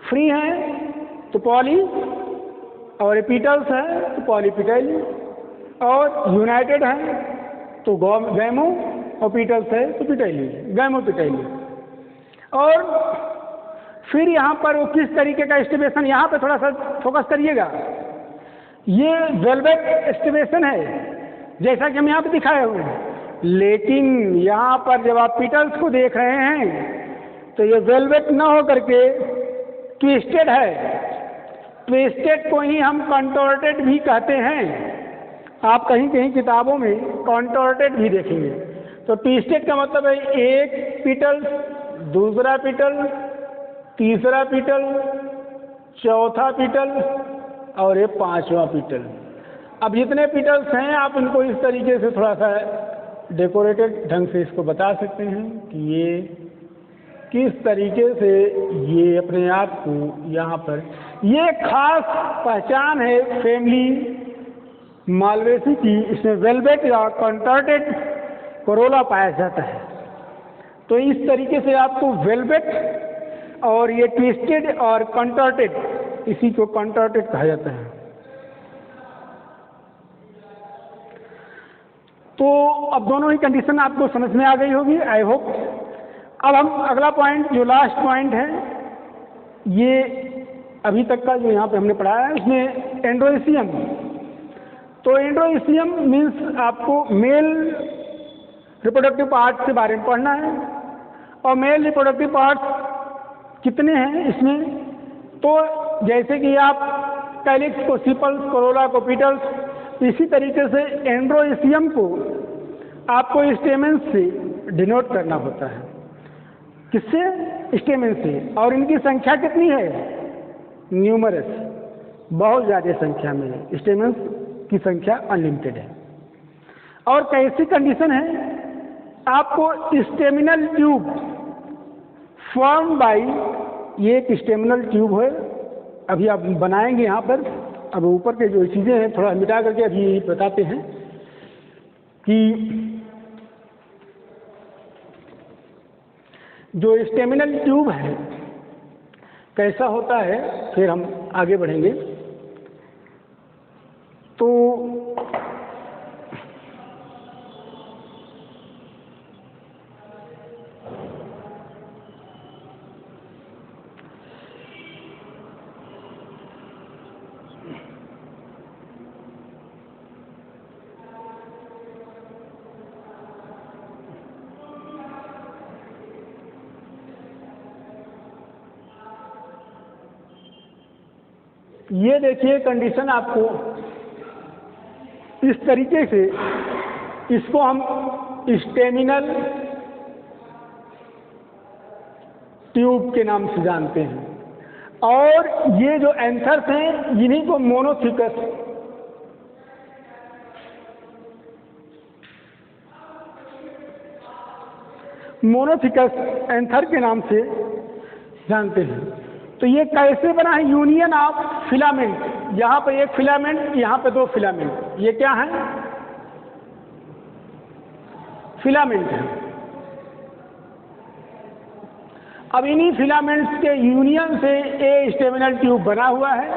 S1: फ्री हैं तो पॉली, और एपिटल्स है तो पॉलीपिटाइली, और यूनाइटेड है तो गैमो, और पीटल्स है तो पिटाइली, गैमोपिटाइली। और फिर यहाँ पर वो किस तरीके का एस्टिमेशन, यहाँ पे थोड़ा सा फोकस करिएगा। ये वेलवेट एस्टिमेशन है जैसा कि हम यहाँ पे दिखाए हुए हैं, लेकिन यहाँ पर जब आप पीटल्स को देख रहे हैं तो ये वेलवेट न हो करके ट्विस्टेड है। ट्विस्टेड को ही हम कंटोर्टेड भी कहते हैं, आप कहीं कहीं किताबों में कंटोर्टेड भी देखेंगे। तो ट्विस्टेड का मतलब है एक पीटल, दूसरा पीटल, तीसरा पीटल, चौथा पीटल और ये 5वां पीटल। अब जितने पीटल्स हैं आप इनको इस तरीके से थोड़ा सा डेकोरेटेड ढंग से इसको बता सकते हैं कि ये किस तरीके से ये अपने आप को यहाँ पर, ये खास पहचान है फैमिली मालवेसी की, इसमें वेलवेट या कंटोर्टेड कोरोला पाया जाता है। तो इस तरीके से आपको वेलवेट और ये ट्विस्टेड और कंटोर्टेड, इसी को कंटोर्टेड कहा जाता है। तो अब दोनों ही कंडीशन आपको समझ में आ गई होगी, आई होप। अब हम अगला पॉइंट, जो लास्ट पॉइंट है, ये अभी तक का जो यहाँ पे हमने पढ़ाया है उसमें एंड्रोइसियम। तो एंड्रोइसियम मीन्स आपको मेल रिप्रोडक्टिव पार्ट के बारे में पढ़ना है। और मेल रिप्रोडक्टिव पार्ट कितने हैं इसमें, तो जैसे कि आप कैलिक्स को सिपल्स, कोरोला को पीटल्स, इसी तरीके से एंड्रोइसियम को आपको स्टेमेन से डिनोट करना होता है। किससे? स्टेमेन से। और इनकी संख्या कितनी है? न्यूमरस, बहुत ज़्यादा संख्या में है। स्टेमेन्स की संख्या अनलिमिटेड है। और कैसी कंडीशन है? आपको स्टेमिनल ट्यूब फॉर्म बाय, ये एक स्टेमिनल ट्यूब है, अभी आप बनाएंगे यहाँ पर। अब ऊपर के जो चीज़ें हैं थोड़ा मिटा करके अभी बताते हैं कि जो स्टेमिनल ट्यूब है कैसा होता है, फिर हम आगे बढ़ेंगे। तो ये देखिए कंडीशन आपको इस तरीके से, इसको हम स्टेमिनल ट्यूब के नाम से जानते हैं। और ये जो एंथर्स हैं इन्हीं को मोनोथिकस एंथर के नाम से जानते हैं। तो ये कैसे बना है? यूनियन ऑफ फिलामेंट, यहाँ पे एक फिलामेंट, यहाँ पे दो फिलामेंट, ये क्या है? फिलामेंट है। अब इन्हीं फिलामेंट्स के यूनियन से ये स्टेमिनल ट्यूब बना हुआ है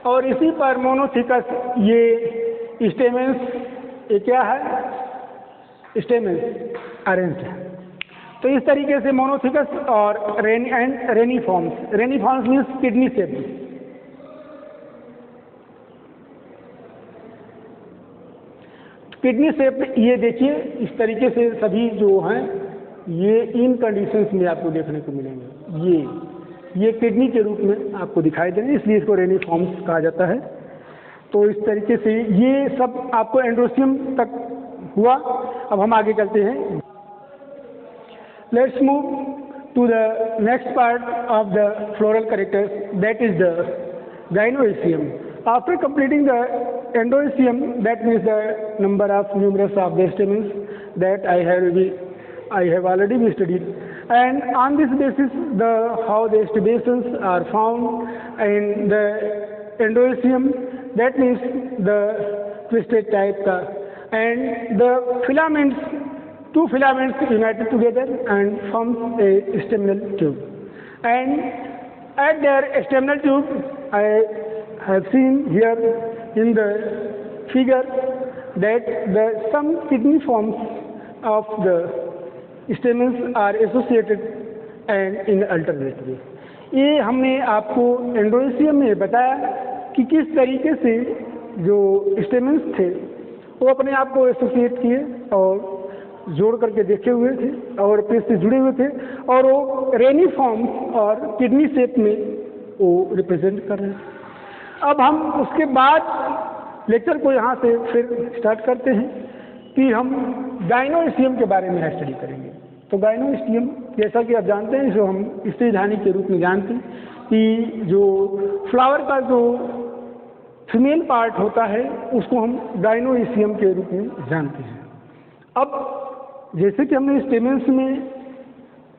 S1: और इसी पर मोनोथिकस ये स्टेमेंस, ये क्या है? स्टेमेंस अरेंज है। तो इस तरीके से मोनोथिकस और reniforms, reniforms means kidney shape. Kidney shape, ये देखिए इस तरीके से सभी जो हैं ये इन कंडीशंस में आपको देखने को मिलेंगे। ये किडनी के रूप में आपको दिखाई देंगे, इसलिए इसको रेनिफॉर्म्स कहा जाता है। तो इस तरीके से ये सब आपको एंड्रोसियम तक हुआ। अब हम आगे चलते हैं। Let's move to the next part of the floral characters, that is the gynoecium. After completing the endoecium, that means the number of numerous of the stamens that I have already studied, and on this basis how the stabilizations are found in the endoecium, that means the twisted type ka, and the filaments, two filaments united together and forms a staminal tube. And at their staminal tube, I have seen here in the figure that some kidney forms of the stamens are associated and in alternate way. ये हमने आपको एंड्रोइसियम में बताया कि किस तरीके से जो स्टेमेंस थे वो अपने आप को एसोसिएट किए और जोड़ करके देखे हुए थे और पेट से जुड़े हुए थे, और वो रेनिफॉर्म और किडनी शेप में वो रिप्रेजेंट कर रहे हैं। अब हम उसके बाद लेक्चर को यहाँ से फिर स्टार्ट करते हैं कि हम गाइनोइसियम के बारे में स्टडी करेंगे। तो गाइनोइसियम, जैसा कि आप जानते हैं, जो हम स्त्रीधानी के रूप में जानते हैं कि जो फ्लावर का जो फीमेल पार्ट होता है उसको हम गाइनोइसियम के रूप में जानते हैं। अब जैसे कि हमने स्टेमेंस में,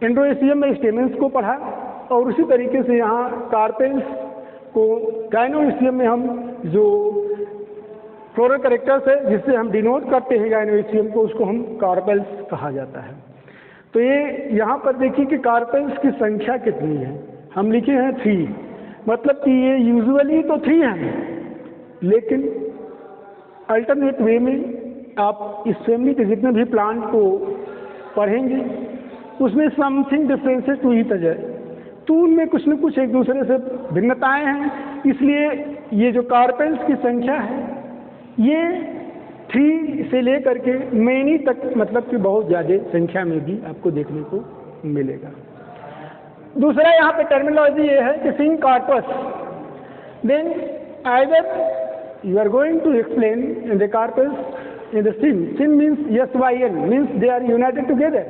S1: एंड्रोइसियम में स्टेमेंस को पढ़ा, और उसी तरीके से यहाँ कार्पेल्स को गाइनोइसियम में हम जो फ्लोरल कैरेक्टर्स है जिससे हम डिनोट करते हैं गाइनोइसियम को, उसको हम कार्पेल्स कहा जाता है। तो ये यहाँ पर देखिए कि कार्पेल्स की संख्या कितनी है। हम लिखे हैं 3, मतलब कि ये यूजुअली तो 3 हैं, लेकिन अल्टरनेट वे में आप इस फैमिली के जितने भी प्लांट को पढ़ेंगे उसमें something differences to each other, तो उनमें कुछ न कुछ एक दूसरे से भिन्नताएं हैं। इसलिए ये जो कार्पेल्स की संख्या है ये 3 से लेकर के मेनी तक मतलब कि बहुत ज़्यादा संख्या में भी आपको देखने को मिलेगा। दूसरा यहाँ पे टर्मिनोलॉजी ये है कि syncarpous, then either you are going to explain in the carpus in the syn means SYN means they are united together,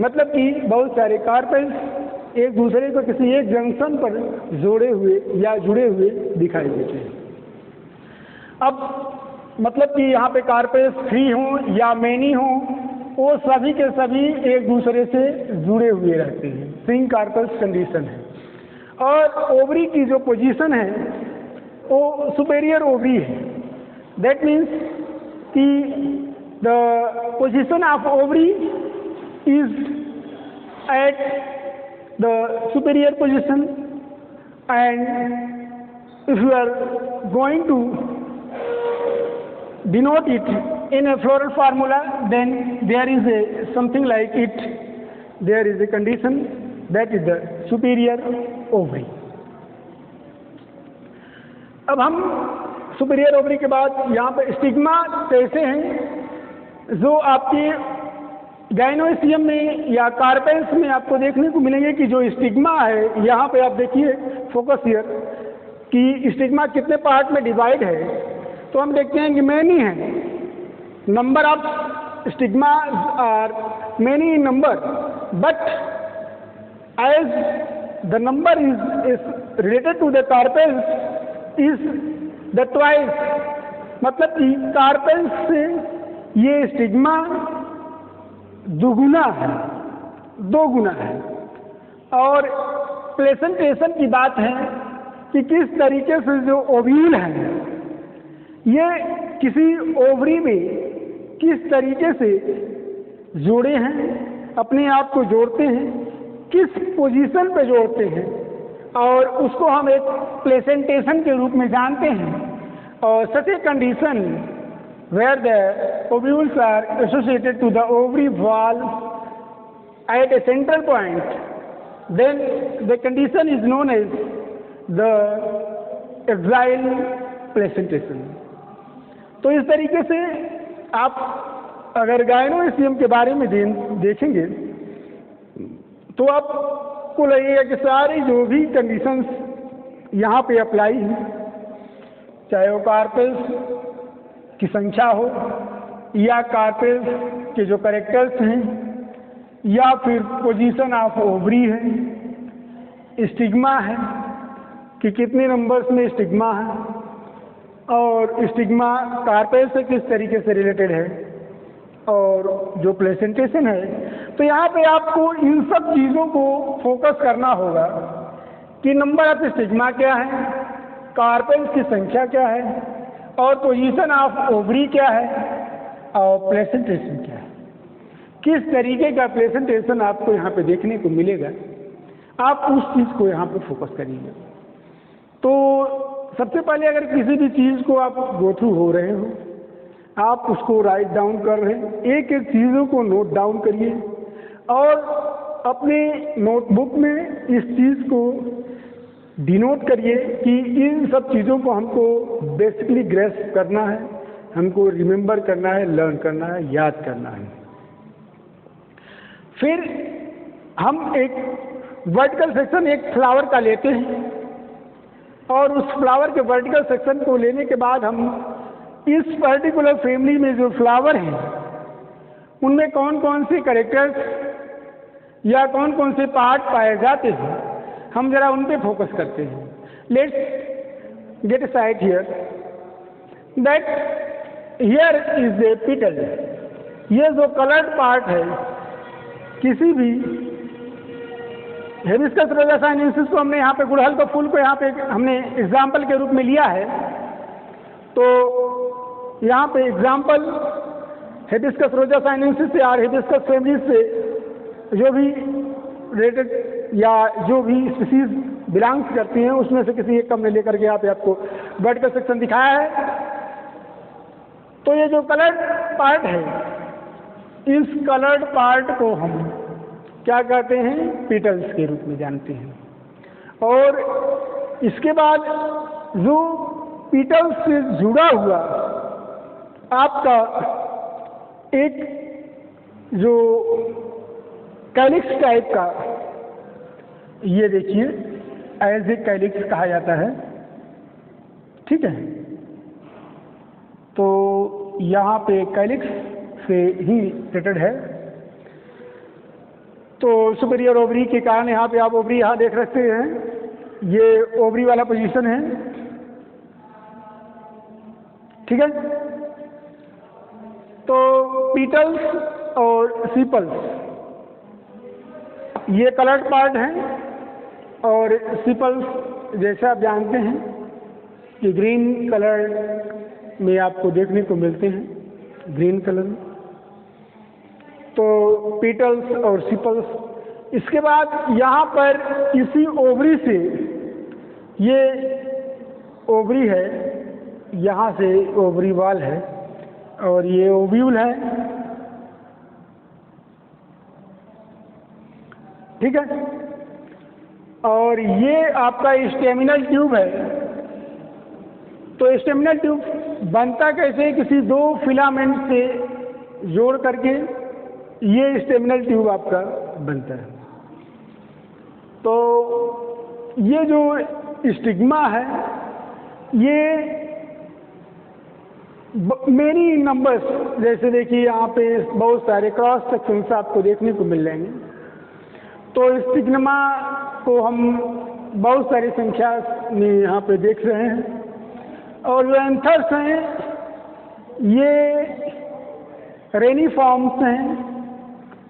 S1: मतलब कि बहुत सारे कार्पेल्स एक दूसरे को किसी एक जंक्शन पर जोड़े हुए या जुड़े हुए दिखाई देते हैं। अब मतलब कि यहाँ पे कार्पेल्स 3 हों या मेनी हों, वो सभी के सभी एक दूसरे से जुड़े हुए रहते हैं, सिंग कार्पस कंडीशन है। और ओवरी की जो पोजीशन है वो सुपेरियर ओवरी है, दैट मीन्स कि the position of ovary is at the superior position, and if you are going to denote it in a floral formula, then there is a something like it, there is a condition that is the superior ovary. अब हम superior ovary के बाद यहाँ पे stigma कैसे हैं जो आपके गाइनोइसियम में या कार्पेल्स में आपको देखने को मिलेंगे कि जो स्टिग्मा है, यहाँ पे आप देखिए फोकस हियर कि स्टिग्मा कितने पार्ट में डिवाइड है। तो हम देखते हैं कि मैनी है, number of stigma are many in number, but as the number is related to the carpels is the twice, मतलब कि कार्पेल्स से ये स्टिग्मा दुगुना है, 2 गुना है। और प्लेसेंटेशन की बात है कि किस तरीके से जो ओव्यूल है ये किसी ओवरी में किस तरीके से जोड़े हैं, अपने आप को जोड़ते हैं, किस पोजीशन पे जोड़ते हैं, और उसको हम एक प्लेसेंटेशन के रूप में जानते हैं। और such a condition where the ovules are associated to the ovary wall at a central point, then the condition is known as the axile placentation. तो इस तरीके से आप अगर गाइनोइसियम के बारे में देखेंगे तो आपको लगेगा कि सारी जो भी कंडीशंस यहाँ पे अप्लाई हैं, चाहे वो कार्पेल्स की संख्या हो या कार्पेल्स के जो कैरेक्टर्स हैं या फिर पोजीशन ऑफ ओवरी है, स्टिग्मा है कि कितने नंबर्स में स्टिग्मा है, और स्टिग्मा कार्पेल से किस तरीके से रिलेटेड है, और जो प्लेसेंटेशन है। तो यहाँ पे आपको इन सब चीज़ों को फोकस करना होगा कि नंबर ऑफ स्टिग्मा क्या है, कार्पेल्स की संख्या क्या है, और पोजीशन ऑफ ओवरी क्या है, और प्लेसेंटेशन क्या है। किस तरीके का प्लेसेंटेशन आपको यहाँ पे देखने को मिलेगा, आप उस चीज़ को यहाँ पे फोकस करिए। तो सबसे पहले अगर किसी भी चीज़ को आप गो थ्रू हो रहे हो, आप उसको राइट डाउन कर रहे हैं, एक एक चीज़ों को नोट डाउन करिए और अपने नोटबुक में इस चीज़ को डिनोट करिए कि इन सब चीज़ों को हमको बेसिकली ग्रेस्प करना है, हमको रिमेंबर करना है, लर्न करना है, याद करना है। फिर हम एक वर्टिकल सेक्शन एक फ्लावर का लेते हैं और उस फ्लावर के वर्टिकल सेक्शन को लेने के बाद हम इस पर्टिकुलर फैमिली में जो फ्लावर हैं उनमें कौन कौन से कैरेक्टर्स या कौन कौन से पार्ट पाए जाते हैं, हम जरा उन पे फोकस करते हैं। Let's get a sight here that here is a petal. ये जो कलर्ड पार्ट है किसी भी हिबिस्कस रोज़ा साइनेंसिस को हमने यहाँ पे गुड़हल के फूल को यहाँ पे हमने एग्जाम्पल के रूप में लिया है। तो यहाँ पे एग्जाम्पल हिबिस्कस रोज़ा साइनेंसिस या हिबिस्कस फैमिली से जो भी रिलेटेड या जो भी स्पीसीज बिलोंग्स करती हैं उसमें से किसी एक कम ने लेकर के यहाँ पे आपको वर्टिकल सेक्शन दिखाया है। तो ये जो कलर्ड पार्ट है, इस कलर्ड पार्ट को हम क्या कहते हैं, पीटल्स के रूप में जानते हैं। और इसके बाद जो पीटल्स से जुड़ा हुआ आपका एक जो कैलिक्स टाइप का, ये देखिए एज ए कैलिक्स कहा जाता है, ठीक है। तो यहाँ पे कैलिक्स से ही रिलेटेड है। तो सुपीरियर ओवरी के कारण यहाँ पे आप ओवरी यहाँ देख सकते हैं, ये ओवरी वाला पोजीशन है, ठीक है। तो पीटल्स और सीपल्स ये कलर्ड पार्ट हैं, और सीपल्स जैसा आप जानते हैं कि ग्रीन कलर में आपको देखने को मिलते हैं, ग्रीन कलर में। तो पीटल्स और सीपल्स। इसके बाद यहाँ पर इसी ओवरी से, ये ओवरी है, यहाँ से ओवरी वाल है, और ये ओव्यूल है, ठीक है। और ये आपका स्टेमिनल ट्यूब है। तो स्टेमिनल ट्यूब बनता कैसे, किसी दो फिलामेंट से जोड़ करके ये स्टेमिनल ट्यूब आपका बनता है। तो ये जो स्टिग्मा है, ये मेनी नंबर्स, जैसे देखिए यहाँ पे बहुत सारे क्रॉस सेक्शंस आपको देखने को मिल जाएंगे। तो स्टिग्मा को हम बहुत सारी संख्या में यहाँ पे देख रहे हैं। और जो एंथर्स हैं, ये रेनिफॉर्म्स हैं,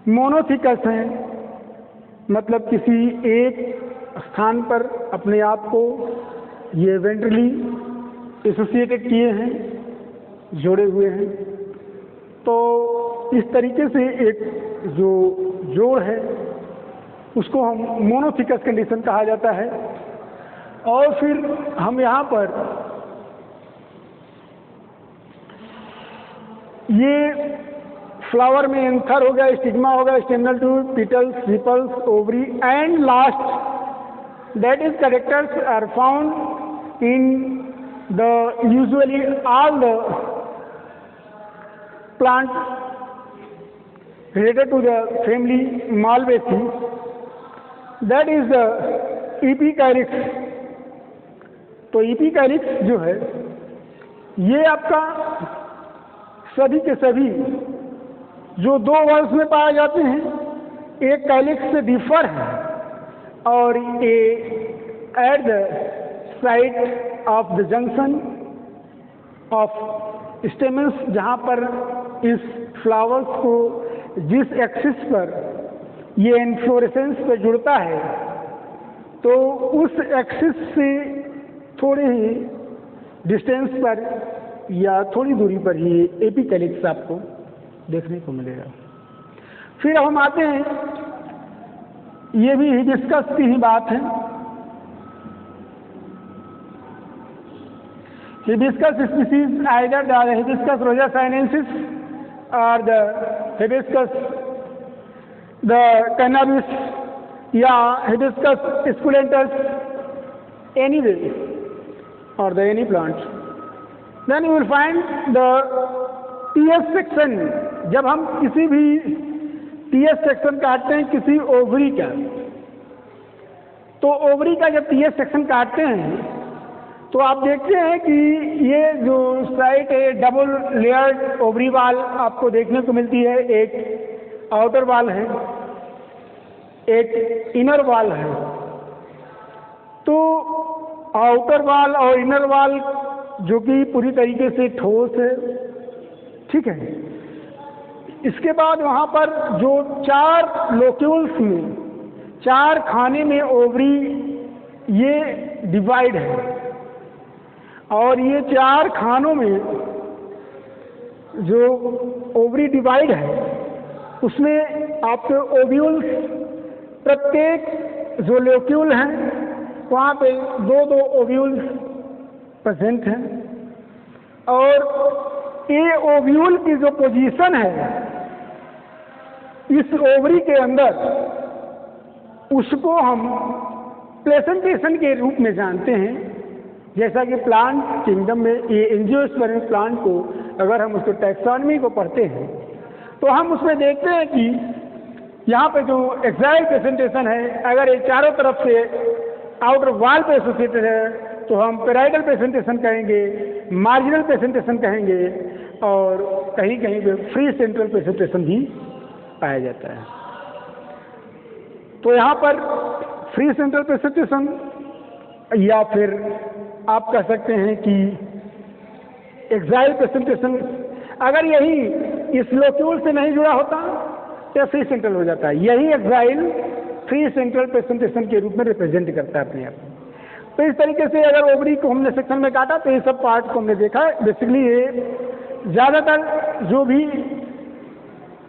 S1: मोनोथिकस हैं, मतलब किसी एक स्थान पर अपने आप को ये वेंट्रली एसोसिएटेड किए हैं, जोड़े हुए हैं। तो इस तरीके से एक जो जोड़ है उसको हम मोनोथिकस कंडीशन कहा जाता है। और फिर हम यहाँ पर ये फ्लावर में एंथर हो गया, स्टिग्मा हो गया, staminal tube, petals, sepals, ovary, and last that is characters are found in the usually all the plant related to the family Malvaceae, that is the Epicalyx। तो Epicalyx जो है, ये आपका सभी के सभी जो दो वर्ष में पाए जाते हैं, एक कैलिक्स से डिफर है, और ये at the site of the junction of stamens, जहाँ पर इस फ्लावर्स को जिस एक्सिस पर ये इन्फ्लोरेसेंस पे जुड़ता है, तो उस एक्सिस से थोड़े ही डिस्टेंस पर या थोड़ी दूरी पर ही एपिकैलिक्स आपको देखने को मिलेगा। फिर हम आते हैं, ये भी हिबिस्कस की ही बात है। Hibiscus species either the hibiscus rosa sinensis और द हिबिस्कस द कैनाबिस या hibiscus esculentus, anyway or the any plant, then you will find the TS section। जब हम किसी भी TS सेक्शन काटते हैं किसी ओवरी का, तो ओवरी का जब TS सेक्शन काटते हैं तो आप देखते हैं कि ये जो साइट है, डबल लेयर्ड ओवरी वाल आपको देखने को मिलती है। एक आउटर वाल है, एक इनर वाल है। तो आउटर वाल और इनर वाल जो कि पूरी तरीके से ठोस है, ठीक है। इसके बाद वहाँ पर जो 4 लोक्यूल्स में, 4 खाने में ओवरी ये डिवाइड है, और ये 4 खानों में जो ओवरी डिवाइड है उसमें आपके ओव्यूल्स, प्रत्येक जो लोक्यूल हैं वहाँ पे 2-2 ओव्यूल्स प्रेजेंट हैं। और ये ओव्यूल की जो पोजीशन है इस ओवरी के अंदर, उसको हम प्लेसेंटेशन के रूप में जानते हैं। जैसा कि प्लांट किंगडम में ये एंजियोस्पर्म प्लांट को अगर हम उसको टैक्सोनॉमी को पढ़ते हैं तो हम उसमें देखते हैं कि यहाँ पे जो एक्साइल प्रेजेंटेशन है, अगर ये चारों तरफ से आउटर वॉल पे एसोसिएटेड है तो हम पेराइडल प्रेजेंटेशन कहेंगे, मार्जिनल प्रेजेंटेशन कहेंगे, और कहीं कहीं पे फ्री सेंट्रल प्रेजेंटेशन भी पाया जाता है। तो यहाँ पर फ्री सेंट्रल प्रेजेंटेशन, या फिर आप कह सकते हैं कि एक्साइल प्रेजेंटेशन, अगर यही इस लोक्यूल से नहीं जुड़ा होता तो फ्री सेंट्रल हो जाता है। यही एक्साइल फ्री सेंट्रल प्रेजेंटेशन के रूप में रिप्रेजेंट करता है अपने आप। तो इस तरीके से अगर ओवरी को हमने सेक्शन में काटा तो ये सब पार्ट को हमने देखा है। बेसिकली ये ज़्यादातर जो भी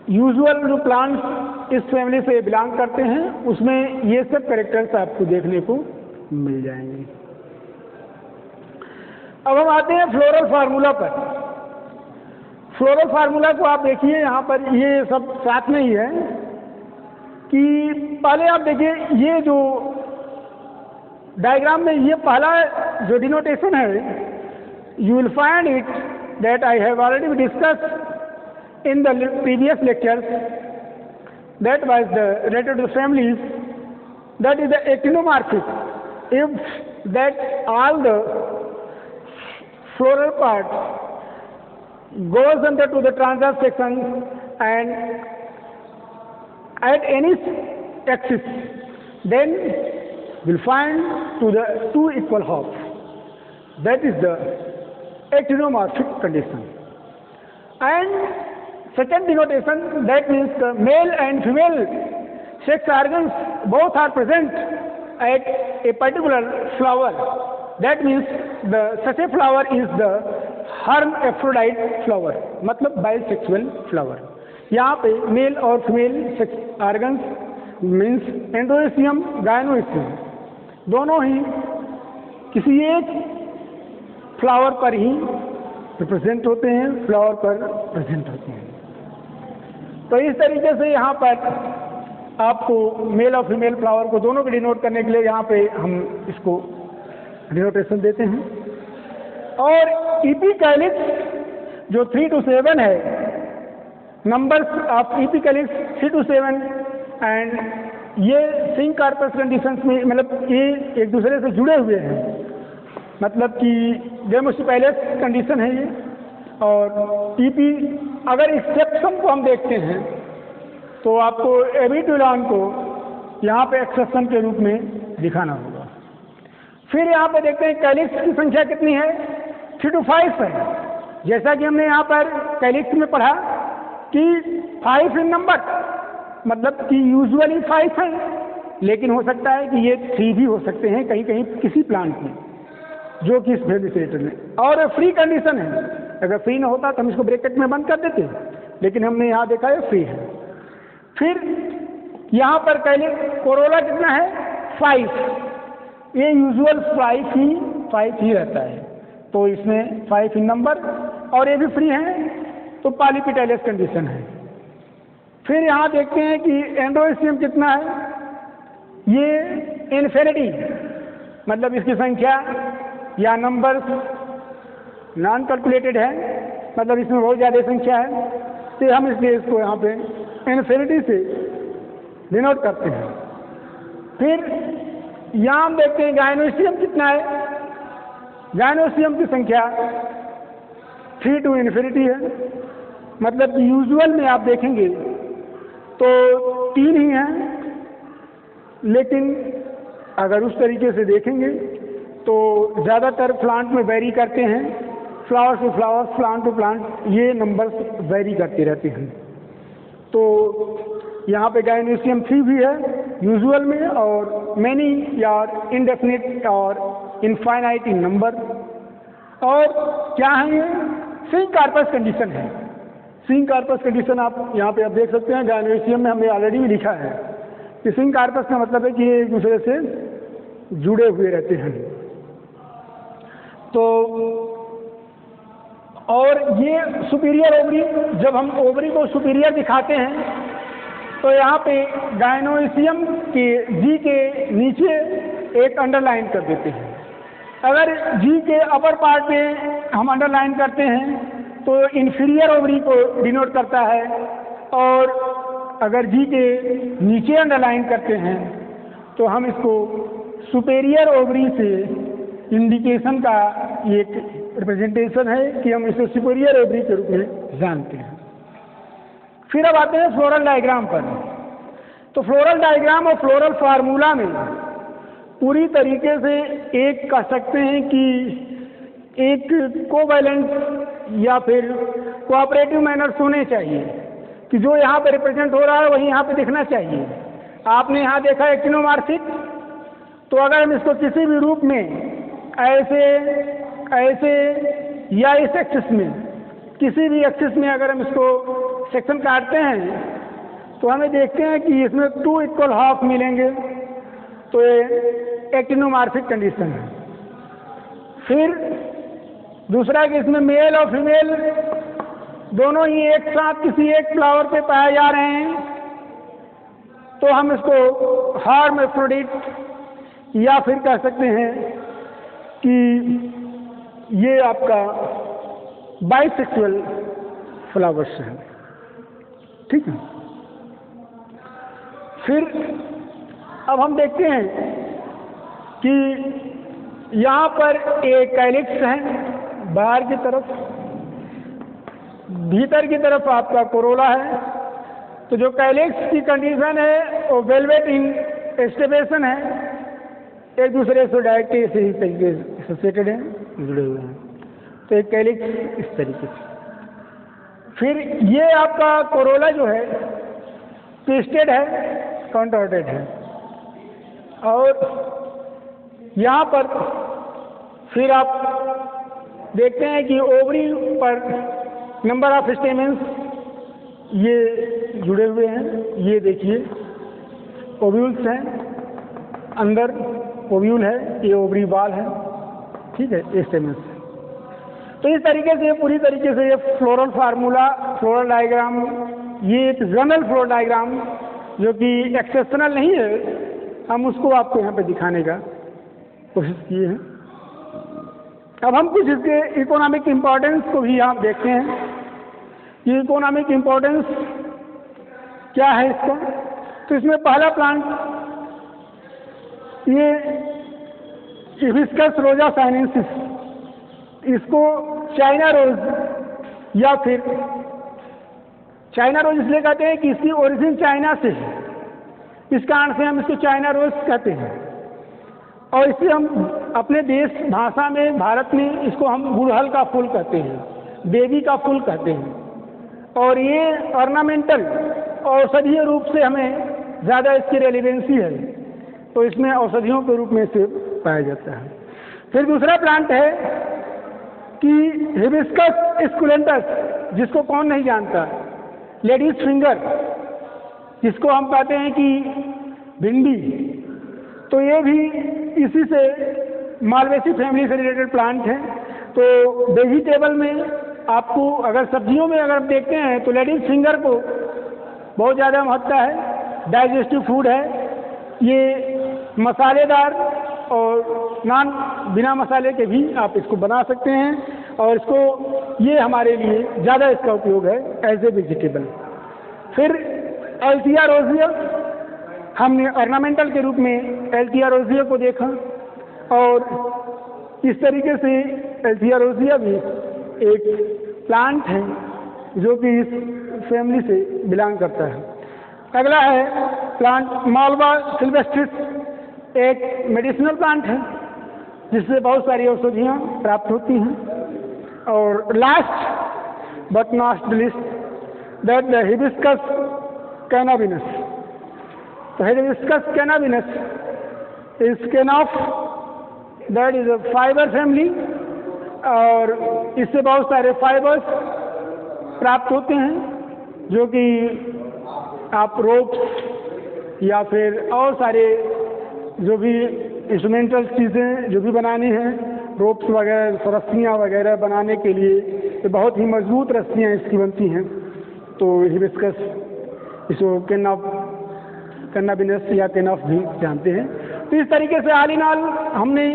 S1: यूजुअल जो प्लांट्स इस फैमिली से बिलोंग करते हैं उसमें ये सब कैरेक्टर्स आपको देखने को मिल जाएंगे। अब हम आते हैं फ्लोरल फार्मूला पर। फ्लोरल फार्मूला को आप देखिए, यहाँ पर ये सब साथ में ही है कि पहले आप देखिए ये जो डायग्राम में ये पहला जो डिनोटेशन है, you will find it that I have already discussed in the previous lectures, that was the related to families, that is the actinomorphic. If that all the floral part goes under to the transverse section and at any axis, then we'll find to the two equal halves. That is the actinomorphic condition. And second denotation, that means the male and female sex organs both are present at a particular flower. That means such a flower is the hermaphrodite flower, मतलब bisexual flower. यहाँ पे mail और female sex organs means एंडोएसियम, गायनोएसियम दोनों ही किसी एक flower पर ही represent होते हैं, फ्लावर पर प्रेजेंट होते हैं। तो इस तरीके से यहाँ पर आपको मेल और फीमेल फ्लावर को दोनों को डिनोट करने के लिए यहाँ पे हम इसको डिनोटेशन देते हैं। और इपिकैलिक्स जो 3 to 7 है, नंबर्स ऑफ इपिकैलिक्स 3 to 7, एंड ये सिंक कार्पस कंडीशंस में, मतलब ये एक दूसरे से जुड़े हुए हैं, मतलब कि डेमोस्टिपैलेस कंडीशन है ये। और टीपी अगर इस सेक्शन को हम देखते हैं तो आपको एबिट्यूलान को यहाँ पे एक्सेप्शन के रूप में दिखाना होगा। फिर यहाँ पे देखते हैं कैलिक्स की संख्या कितनी है, 3 to 5 है। जैसा कि हमने यहाँ पर कैलिक्स में पढ़ा कि 5 इन नंबर, मतलब कि यूजुअली 5 है, लेकिन हो सकता है कि ये 3 भी हो सकते हैं कहीं कहीं किसी प्लांट में जो कि इस फैमिली से रिलेटेड है। और फ्री कंडीशन है, अगर फ्री ना होता तो हम इसको ब्रैकेट में बंद कर देते, लेकिन हमने यहाँ देखा है फ्री है। फिर यहाँ पर कैलिक्स कोरोला कितना है, 5। ये यूजुअल 5 ही रहता है, तो इसमें 5 इन नंबर, और ये भी फ्री है, तो पॉलीपेटैलस कंडीशन है। फिर यहाँ देखते हैं कि एंडोएसियम कितना है, ये इन्फिनिटी, मतलब इसकी संख्या या नंबर नॉन कैलकुलेटेड है, मतलब इसमें बहुत ज़्यादा संख्या है, तो हम इसलिए इसको यहाँ पे इन्फिनिटी से डिनोट करते हैं। फिर यहाँ हम देखते हैं गायनोसियम कितना है, गायनोसियम की संख्या 3 to इन्फिनिटी है, मतलब कि यूजुअल में आप देखेंगे तो 3 ही हैं, लेकिन अगर उस तरीके से देखेंगे तो ज़्यादातर प्लांट में वेरी करते हैं, flower to flower, plant to plant, ये नंबर्स वेरी करते रहते हैं। तो यहाँ पे गायनोसियम 3 भी है यूजुअल में, और मैनी या इनडेफिनिट और इनफाइनाइट इन नंबर। और क्या है ये, सिंक कार्पस कंडीशन है। सिंक कार्पस कंडीशन आप यहाँ पे आप देख सकते हैं, गायनोसियम में हमने ऑलरेडी भी लिखा है कि सिंक कार्पस का मतलब है कि ये एक दूसरे से जुड़े हुए रहते हैं। तो और ये सुपीरियर ओवरी, जब हम ओवरी को सुपीरियर दिखाते हैं तो यहाँ पे गायनोइसियम के जी के नीचे एक अंडरलाइन कर देते हैं। अगर जी के अपर पार्ट में हम अंडरलाइन करते हैं तो इंफीरियर ओवरी को डिनोट करता है, और अगर जी के नीचे अंडरलाइन करते हैं तो हम इसको सुपेरियर ओवरी से इंडिकेशन का एक रिप्रेजेंटेशन है कि हम इसे सुपेरियर ओवरी के रूप में जानते हैं। फिर अब आते हैं फ्लोरल डायग्राम पर। तो फ्लोरल डायग्राम और फ्लोरल फार्मूला में पूरी तरीके से एक कह सकते हैं कि एक कोवैलेंट या फिर कोऑपरेटिव मैनर्स होने चाहिए कि जो यहाँ पे रिप्रेजेंट हो रहा है वही यहाँ पे दिखना चाहिए। आपने यहाँ देखा एक्टिनोमार्फिक, तो अगर हम इसको किसी भी रूप में ऐसे ऐसे या इस एक्सिस में किसी भी एक्सिस में अगर हम इसको सेक्शन काटते हैं तो हमें देखते हैं कि इसमें 2 इक्वल हाफ मिलेंगे, तो ये एक्टिनोमार्फिक कंडीशन है। फिर दूसरा कि इसमें मेल और फीमेल दोनों ही एक साथ किसी एक फ्लावर पे पाए जा रहे हैं, तो हम इसको हर्माफ्रोडिट या फिर कह सकते हैं कि ये आपका बाइसेक्सुअल फ्लावर्स हैं। ठीक है। फिर अब हम देखते हैं कि यहाँ पर एक कैलिक्स है बाहर की तरफ, भीतर की तरफ आपका कोरोला है। तो जो कैलिक्स की कंडीशन है वो वेलवेट इन एस्टिवेशन है, एक दूसरे से डायरेक्ट इसी तरीके से एसोसिएटेड है, जुड़े हुए हैं। तो एक कैलिक्स इस तरीके से। फिर ये आपका कोरोला जो है ट्विस्टेड है, कंटॉर्टेड है, और यहाँ पर फिर आप देखते हैं कि ओवरी पर नंबर ऑफ स्टेमेंस ये जुड़े हुए हैं। ये देखिए ओव्यूल्स हैं, अंदर ओव्यूल है, ये ओवरी बाल है। ठीक है, ये स्टेमेंस। तो इस तरीके से पूरी तरीके से ये फ्लोरल फार्मूला, फ्लोरल डायग्राम, ये एक जनरल फ्लोरल डायग्राम जो कि एक्सेप्शनल नहीं है, हम उसको आपको यहाँ पे दिखाने का कोशिश किए हैं। अब हम कुछ इसके इकोनॉमिक इम्पोर्टेंस को भी आप देखते हैं कि इकोनॉमिक इम्पोर्टेंस क्या है इसका। तो इसमें पहला प्लांट ये हिबिस्कस रोजा साइनेंसिस, इसको चाइना रोज या फिर चाइना रोज इसलिए कहते हैं कि इसकी ओरिजिन चाइना से है, इस कारण से हम इसको चाइना रोज कहते हैं। और इसे हम अपने देश भाषा में, भारत में इसको हम गुड़हल का फूल कहते हैं, देवी का फूल कहते हैं। और ये ऑर्नामेंटल औषधीय रूप से हमें ज़्यादा इसकी रेलिवेंसी है, तो इसमें औषधियों के रूप में से पाया जाता है। फिर दूसरा प्लांट है कि हिबिस्कस स्कुलेंटस, जिसको कौन नहीं जानता, लेडीज फिंगर, जिसको हम कहते हैं कि भिंडी, तो ये भी इसी से मालवेसी फैमिली से रिलेटेड प्लांट है। तो वेजिटेबल में आपको अगर सब्जियों में अगर आप देखते हैं तो लेडीज फिंगर को बहुत ज़्यादा महत्व है, डाइजेस्टिव फूड है। ये मसालेदार और नान बिना मसाले के भी आप इसको बना सकते हैं, और इसको ये हमारे लिए ज़्यादा इसका उपयोग है एज ए वेजिटेबल। फिर एल्थिया रोजिया, हमने ऑर्नामेंटल के रूप में एल्थिया रोजिया को देखा, और इस तरीके से एल्थिया रोजिया भी एक प्लांट है जो कि इस फैमिली से बिलोंग करता है। अगला है प्लांट मालवा सिल्वेस्ट्रिस, एक मेडिसिनल प्लांट है जिससे बहुत सारी औषधियाँ प्राप्त होती हैं। और last but not least that the hibiscus cannabinus. तो hibiscus cannabinus is kenaf, that is a fibre family, और इससे बहुत सारे फाइबर्स प्राप्त होते हैं जो कि आप रोप्स या फिर और सारे जो भी इंस्ट्रूमेंटल चीज़ें जो भी बनानी हैं रोप्स वगैरह रस्सियाँ वगैरह बनाने के लिए तो बहुत ही मजबूत रस्सियाँ इसकी बनती हैं। तो हिबिस्कस इसको कैनाबिनस या कैनफ भी जानते हैं। तो इस तरीके से ऑल इन ऑल हमने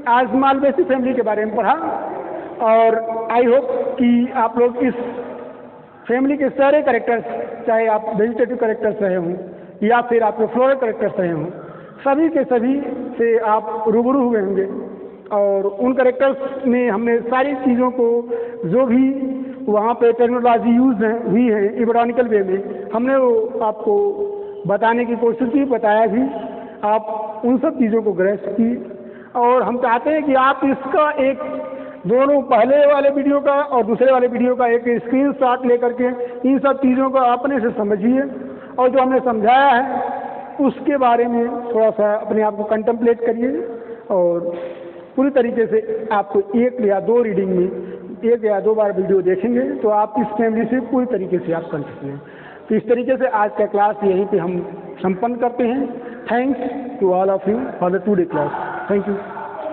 S1: आज मालवेसी फैमिली के बारे में पढ़ा और आई होप कि आप लोग इस फैमिली के सारे कैरेक्टर्स, चाहे आप वेजिटेटिव कैरेक्टर्स रहे हों या फिर आपके फ्लोरल कैरेक्टर्स रहे हों, सभी के सभी से आप रूबरू हुए होंगे और उन कैरेक्टर्स में हमने सारी चीज़ों को जो भी वहाँ पे टेक्नोलॉजी यूज हुई है इबोटॉनिकल वे में, हमने वो आपको बताने की कोशिश की, बताया भी। आप उन सब चीज़ों को ग्रैस्प की और हम चाहते हैं कि आप इसका एक दोनों पहले वाले वीडियो का और दूसरे वाले वीडियो का एक स्क्रीनशॉट लेकर के इन सब चीज़ों को अपने से समझिए और जो हमने समझाया है उसके बारे में थोड़ा सा अपने आप को कंटेम्पलेट करिए और पूरी तरीके से आपको एक या दो रीडिंग में एक या दो बार वीडियो देखेंगे तो आप इस फैमिली से पूरी तरीके से आप कर सकते हैं। तो इस तरीके से आज का क्लास यहीं पे हम संपन्न करते हैं। Thanks to all of you for the today class. Thank you.